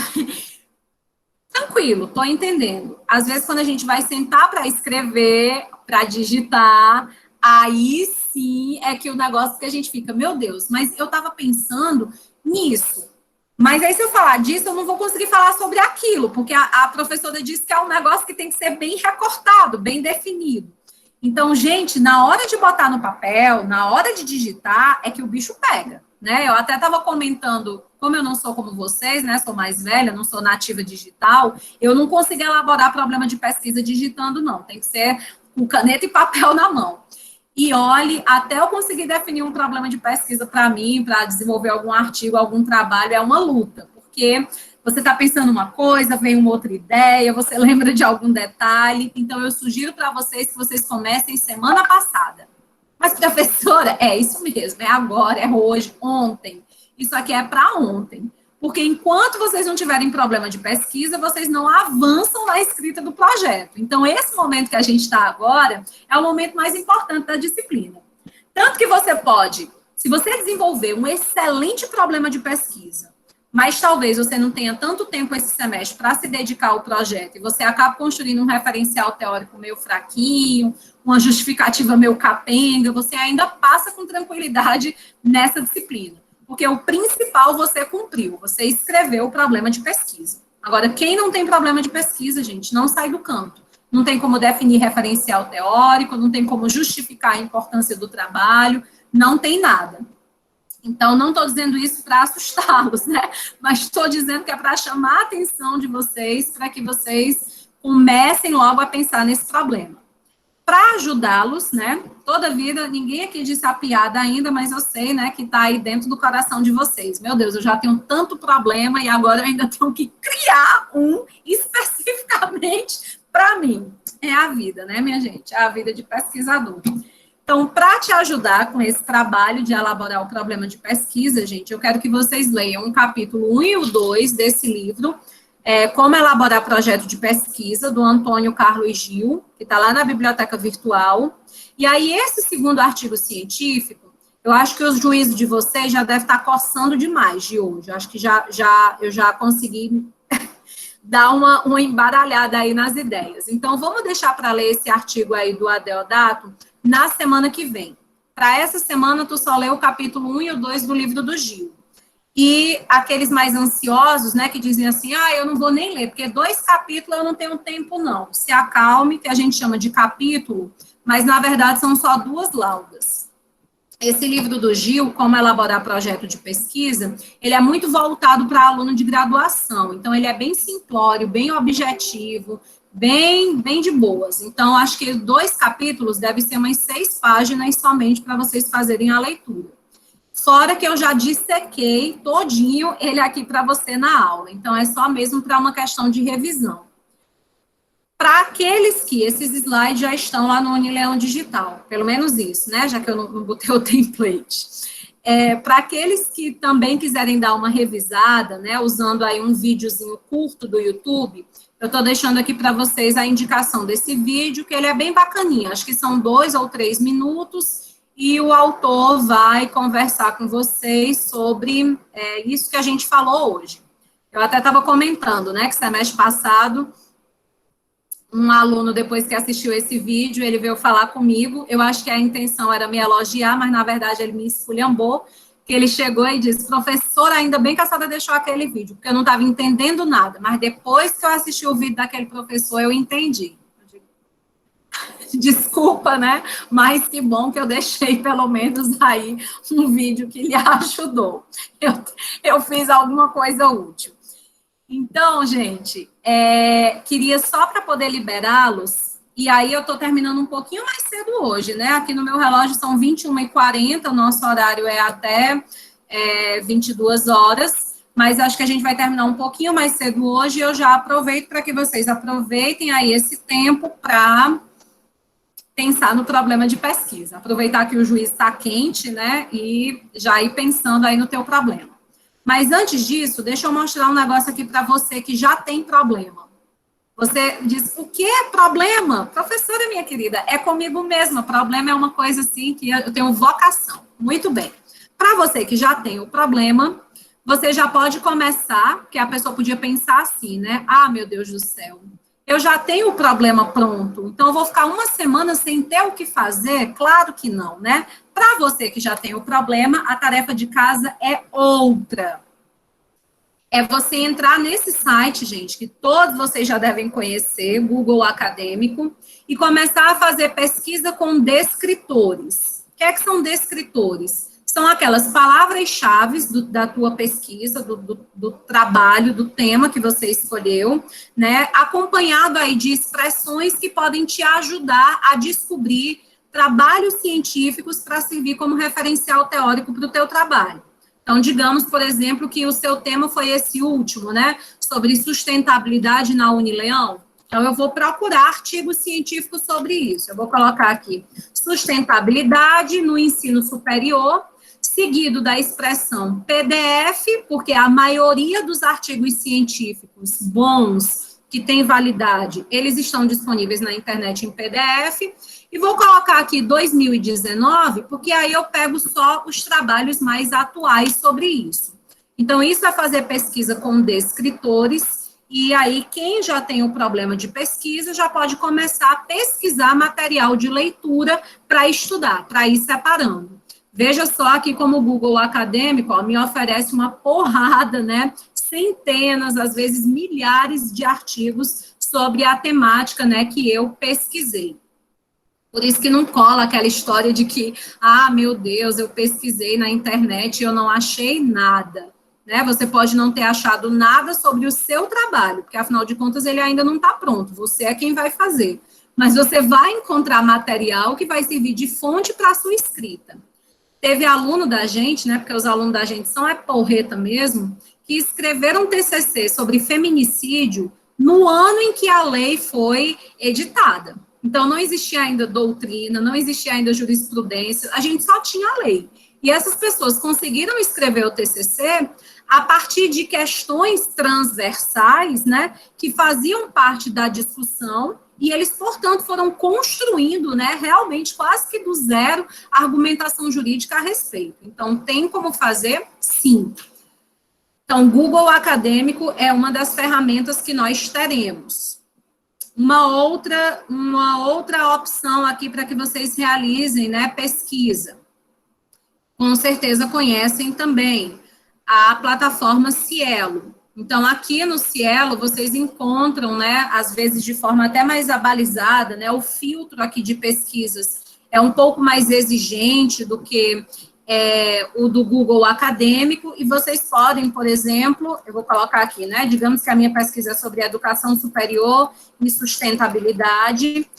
tranquilo, tô entendendo. Às vezes, quando a gente vai sentar para escrever, para digitar, aí sim é que o negócio que a gente fica, meu Deus, mas eu estava pensando nisso. Mas aí, se eu falar disso, eu não vou conseguir falar sobre aquilo, porque a professora disse que é um negócio que tem que ser bem recortado, bem definido. Então, gente, na hora de botar no papel, na hora de digitar, é que o bicho pega, né? Eu até estava comentando, como eu não sou como vocês, né? Sou mais velha, não sou nativa digital, eu não consigo elaborar problema de pesquisa digitando, não. Tem que ser com caneta e papel na mão. E olhe, até eu conseguir definir um problema de pesquisa para mim, para desenvolver algum artigo, algum trabalho, é uma luta, porque você está pensando uma coisa, vem uma outra ideia, você lembra de algum detalhe, então eu sugiro para vocês que vocês comecem semana passada. Mas, professora, é isso mesmo, é agora, é hoje, ontem. Isso aqui é para ontem. Porque enquanto vocês não tiverem problema de pesquisa, vocês não avançam na escrita do projeto. Então, esse momento que a gente está agora é o momento mais importante da disciplina. Tanto que você pode, se você desenvolver um excelente problema de pesquisa, mas talvez você não tenha tanto tempo esse semestre para se dedicar ao projeto, e você acaba construindo um referencial teórico meio fraquinho, uma justificativa meio capenga, você ainda passa com tranquilidade nessa disciplina. Porque o principal você cumpriu, você escreveu o problema de pesquisa. Agora, quem não tem problema de pesquisa, gente, não sai do canto. Não tem como definir referencial teórico, não tem como justificar a importância do trabalho, não tem nada. Então, não estou dizendo isso para assustá-los, né? Mas estou dizendo que é para chamar a atenção de vocês, para que vocês comecem logo a pensar nesse problema. Para ajudá-los, né? Toda vida, ninguém aqui disse a piada ainda, mas eu sei, né, que está aí dentro do coração de vocês. Meu Deus, eu já tenho tanto problema e agora eu ainda tenho que criar um especificamente para mim. É a vida, né, minha gente? É a vida de pesquisador. Então, para te ajudar com esse trabalho de elaborar o problema de pesquisa, gente, eu quero que vocês leiam o capítulo 1 e o 2 desse livro, Como Elaborar Projeto de Pesquisa, do Antônio Carlos Gil, que está lá na Biblioteca Virtual. E aí, esse segundo artigo científico, eu acho que os juízos de vocês já devem estar coçando demais de hoje. Eu acho que eu já consegui dar uma embaralhada aí nas ideias. Então, vamos deixar para ler esse artigo aí do Adeodato na semana que vem. Para essa semana, tu só leu o capítulo 1 e o 2 do livro do Gil. E aqueles mais ansiosos, né, que dizem assim, eu não vou nem ler, porque 2 capítulos eu não tenho tempo, não. Se acalme, que a gente chama de capítulo, mas, na verdade, são só 2 laudas. Esse livro do Gil, Como Elaborar Projeto de Pesquisa, ele é muito voltado para aluno de graduação, então ele é bem simplório, bem objetivo, bem de boas. Então, acho que 2 capítulos deve ser umas 6 páginas somente para vocês fazerem a leitura. Fora que eu já dissequei todinho ele aqui para você na aula. Então, é só mesmo para uma questão de revisão. Para aqueles que esses slides já estão lá no Unileão Digital, pelo menos isso, né? Já que eu não botei o template. Para aqueles que também quiserem dar uma revisada, né? Usando aí um videozinho curto do YouTube, eu estou deixando aqui para vocês a indicação desse vídeo, que ele é bem bacaninha. Acho que são 2 ou 3 minutos. E o autor vai conversar com vocês sobre isso que a gente falou hoje. Eu até estava comentando, né, que semestre passado, um aluno, depois que assistiu esse vídeo, ele veio falar comigo, eu acho que a intenção era me elogiar, mas, na verdade, ele me esculhambou, que ele chegou e disse, professora, ainda bem que a senhora deixou aquele vídeo, porque eu não estava entendendo nada, mas depois que eu assisti o vídeo daquele professor, eu entendi. Desculpa, né? Mas que bom que eu deixei, pelo menos, aí um vídeo que lhe ajudou. Eu fiz alguma coisa útil. Então, gente, queria só para poder liberá-los, e aí eu estou terminando um pouquinho mais cedo hoje, né? Aqui no meu relógio são 21h40, o nosso horário é até 22 horas, mas acho que a gente vai terminar um pouquinho mais cedo hoje, e eu já aproveito para que vocês aproveitem aí esse tempo para pensar no problema de pesquisa. Aproveitar que o juiz está quente, né, e já ir pensando aí no teu problema. Mas antes disso, deixa eu mostrar um negócio aqui para você que já tem problema. Você diz, o que é problema? Professora, minha querida, é comigo mesma. Problema é uma coisa assim que eu tenho vocação. Muito bem. Para você que já tem o problema, você já pode começar, porque a pessoa podia pensar assim, né? Ah, meu Deus do céu, eu já tenho o problema pronto, então eu vou ficar uma semana sem ter o que fazer? Claro que não, né? Para você que já tem o problema, a tarefa de casa é outra. É você entrar nesse site, gente, que todos vocês já devem conhecer, Google Acadêmico, e começar a fazer pesquisa com descritores. O que é que são descritores? São aquelas palavras-chave da tua pesquisa, do trabalho, do tema que você escolheu, né, acompanhado aí de expressões que podem te ajudar a descobrir trabalhos científicos para servir como referencial teórico para o teu trabalho. Então, digamos, por exemplo, que o seu tema foi esse último, né, sobre sustentabilidade na Unileão. Então, eu vou procurar artigos científicos sobre isso. Eu vou colocar aqui sustentabilidade no ensino superior, seguido da expressão PDF, porque a maioria dos artigos científicos bons, que têm validade, eles estão disponíveis na internet em PDF. E vou colocar aqui 2019, porque aí eu pego só os trabalhos mais atuais sobre isso. Então, isso é fazer pesquisa com descritores, e aí quem já tem o problema de pesquisa já pode começar a pesquisar material de leitura para estudar, para ir separando. Veja só aqui como o Google Acadêmico me oferece uma porrada, né? Centenas, às vezes milhares de artigos sobre a temática, né, que eu pesquisei. Por isso que não cola aquela história de que, meu Deus, eu pesquisei na internet e eu não achei nada. Né? Você pode não ter achado nada sobre o seu trabalho, porque afinal de contas ele ainda não está pronto, você é quem vai fazer. Mas você vai encontrar material que vai servir de fonte para a sua escrita. Teve aluno da gente, né, porque os alunos da gente são porreta mesmo, que escreveram um TCC sobre feminicídio no ano em que a lei foi editada. Então, não existia ainda doutrina, não existia ainda jurisprudência, a gente só tinha a lei. E essas pessoas conseguiram escrever o TCC a partir de questões transversais, né, que faziam parte da discussão, e eles, portanto, foram construindo, né, realmente quase que do zero, a argumentação jurídica a respeito. Então, tem como fazer? Sim. Então, Google Acadêmico é uma das ferramentas que nós teremos. Uma outra opção aqui para que vocês realizem, né, pesquisa. Com certeza conhecem também a plataforma Cielo. Então, aqui no Cielo, vocês encontram, né, às vezes de forma até mais abalizada, né, o filtro aqui de pesquisas é um pouco mais exigente do que o do Google Acadêmico, e vocês podem, por exemplo, eu vou colocar aqui, né, digamos que a minha pesquisa é sobre educação superior e sustentabilidade,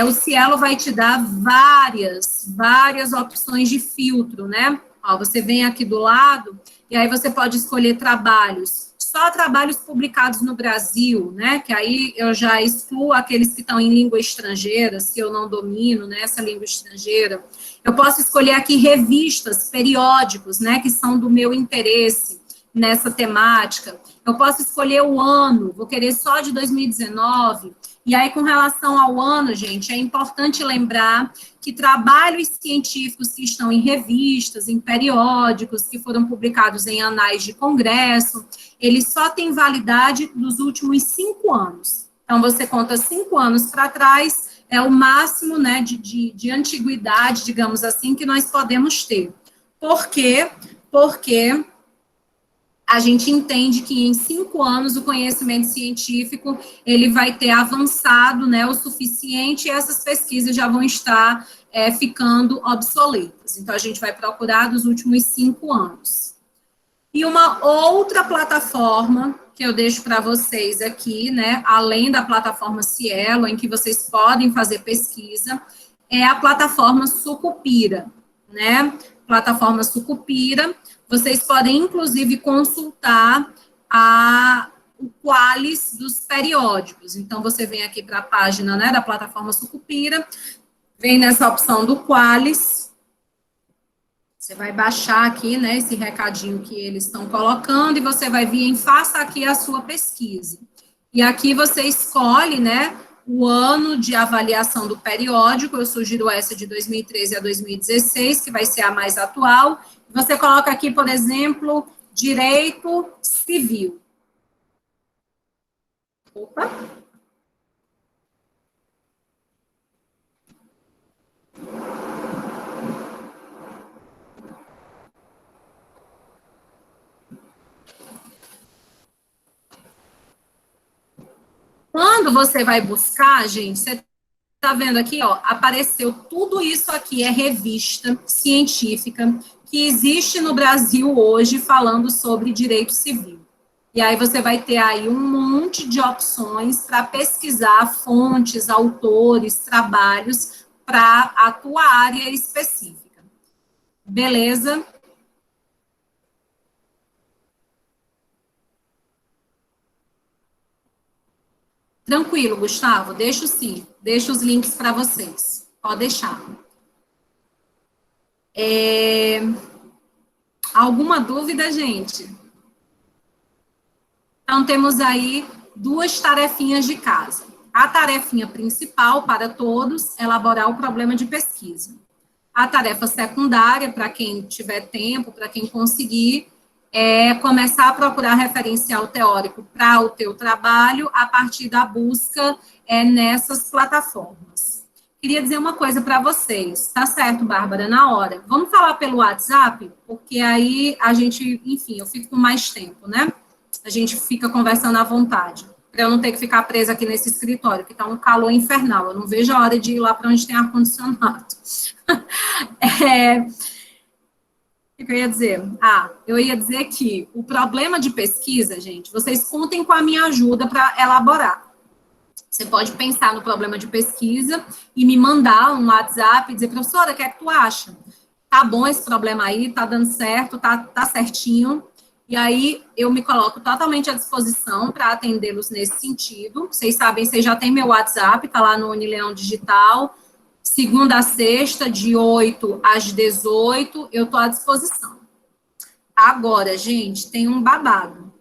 o Cielo vai te dar várias opções de filtro, né, você vem aqui do lado, e aí você pode escolher trabalhos, só trabalhos publicados no Brasil, né, que aí eu já excluo aqueles que estão em língua estrangeira, se eu não domino, né, essa língua estrangeira. Eu posso escolher aqui revistas, periódicos, né, que são do meu interesse nessa temática. Eu posso escolher o ano, vou querer só de 2019. E aí, com relação ao ano, gente, é importante lembrar que trabalhos científicos que estão em revistas, em periódicos, que foram publicados em anais de congresso, eles só têm validade dos últimos 5 anos. Então, você conta 5 anos para trás, é o máximo, né, de antiguidade, digamos assim, que nós podemos ter. Por quê? Porque a gente entende que em 5 anos o conhecimento científico ele vai ter avançado, né, o suficiente, e essas pesquisas já vão estar ficando obsoletas. Então, a gente vai procurar dos últimos 5 anos. E uma outra plataforma que eu deixo para vocês aqui, né, além da plataforma Cielo, em que vocês podem fazer pesquisa, é a plataforma Sucupira, né? Plataforma Sucupira, vocês podem, inclusive, consultar o Qualis dos periódicos. Então, você vem aqui para a página, né, da plataforma Sucupira, vem nessa opção do Qualis, você vai baixar aqui, né, esse recadinho que eles estão colocando, e você vai vir em faça aqui a sua pesquisa. E aqui você escolhe, né, o ano de avaliação do periódico, eu sugiro essa de 2013 a 2016, que vai ser a mais atual. Você coloca aqui, por exemplo, direito civil. Opa! Quando você vai buscar, gente, você está vendo aqui, ó, apareceu tudo isso aqui, é revista científica que existe no Brasil hoje falando sobre direito civil. E aí você vai ter aí um monte de opções para pesquisar fontes, autores, trabalhos para a tua área específica. Beleza? Tranquilo, Gustavo, deixo sim, deixo os links para vocês, pode deixar. Alguma dúvida, gente? Então, temos aí 2 tarefinhas de casa. A tarefinha principal para todos, elaborar o problema de pesquisa. A tarefa secundária, para quem tiver tempo, para quem conseguir, é começar a procurar referencial teórico para o teu trabalho a partir da busca nessas plataformas. Queria dizer uma coisa para vocês, tá certo, Bárbara, na hora. Vamos falar pelo WhatsApp, porque aí a gente, enfim, eu fico com mais tempo, né? A gente fica conversando à vontade, para eu não ter que ficar presa aqui nesse escritório, que está um calor infernal. Eu não vejo a hora de ir lá para onde tem ar-condicionado. O que eu ia dizer? Eu ia dizer que o problema de pesquisa, gente, vocês contem com a minha ajuda para elaborar. Você pode pensar no problema de pesquisa e me mandar um WhatsApp e dizer, professora, o que é que tu acha? Tá bom esse problema aí, tá dando certo, tá certinho. E aí, eu me coloco totalmente à disposição para atendê-los nesse sentido. Vocês sabem, vocês já têm meu WhatsApp, tá lá no Unileão Digital. Segunda a sexta, de 8 às 18, eu estou à disposição. Agora, gente, tem um babado.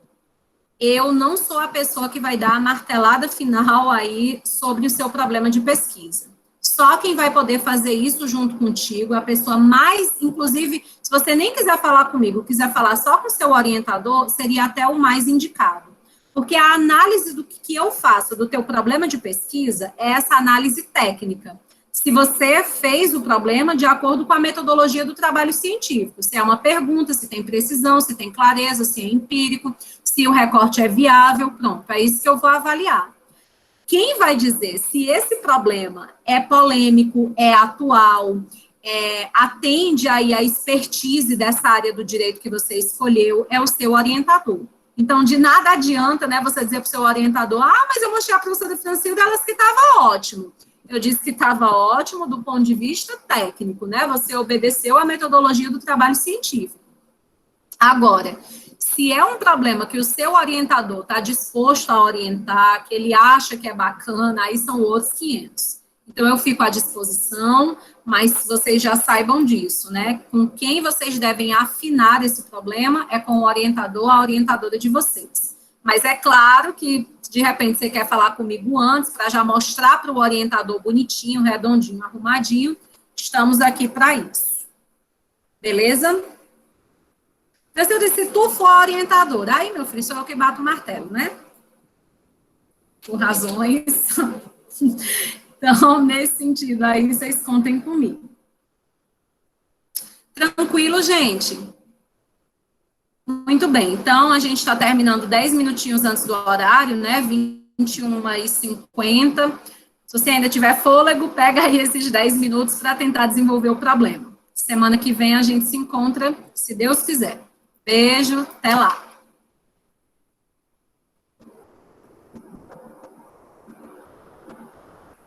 Eu não sou a pessoa que vai dar a martelada final aí sobre o seu problema de pesquisa. Só quem vai poder fazer isso junto contigo, a pessoa mais, inclusive, se você nem quiser falar comigo, quiser falar só com o seu orientador, seria até o mais indicado. Porque a análise do que eu faço do teu problema de pesquisa é essa análise técnica. Se você fez o problema de acordo com a metodologia do trabalho científico, se é uma pergunta, se tem precisão, se tem clareza, se é empírico, se o recorte é viável, pronto, é isso que eu vou avaliar. Quem vai dizer se esse problema é polêmico, é atual, atende aí a expertise dessa área do direito que você escolheu, é o seu orientador. Então, de nada adianta, né, você dizer para o seu orientador, mas eu mostrei a professora Francilda, ela disse que estava ótimo. Eu disse que estava ótimo do ponto de vista técnico, né, você obedeceu a metodologia do trabalho científico. Agora, se é um problema que o seu orientador está disposto a orientar, que ele acha que é bacana, aí são outros 500. Então, eu fico à disposição, mas vocês já saibam disso, né? Com quem vocês devem afinar esse problema é com o orientador, a orientadora de vocês. Mas é claro que, de repente, você quer falar comigo antes, para já mostrar para o orientador bonitinho, redondinho, arrumadinho, estamos aqui para isso. Beleza? Então, se eu disse, se tu for orientador, aí, meu filho, sou eu que bato o martelo, né? Por razões. Então, nesse sentido, aí vocês contem comigo. Tranquilo, gente? Muito bem. Então, a gente está terminando 10 minutinhos antes do horário, né? 21h50. Se você ainda tiver fôlego, pega aí esses 10 minutos para tentar desenvolver o problema. Semana que vem a gente se encontra, se Deus quiser. Beijo, até lá.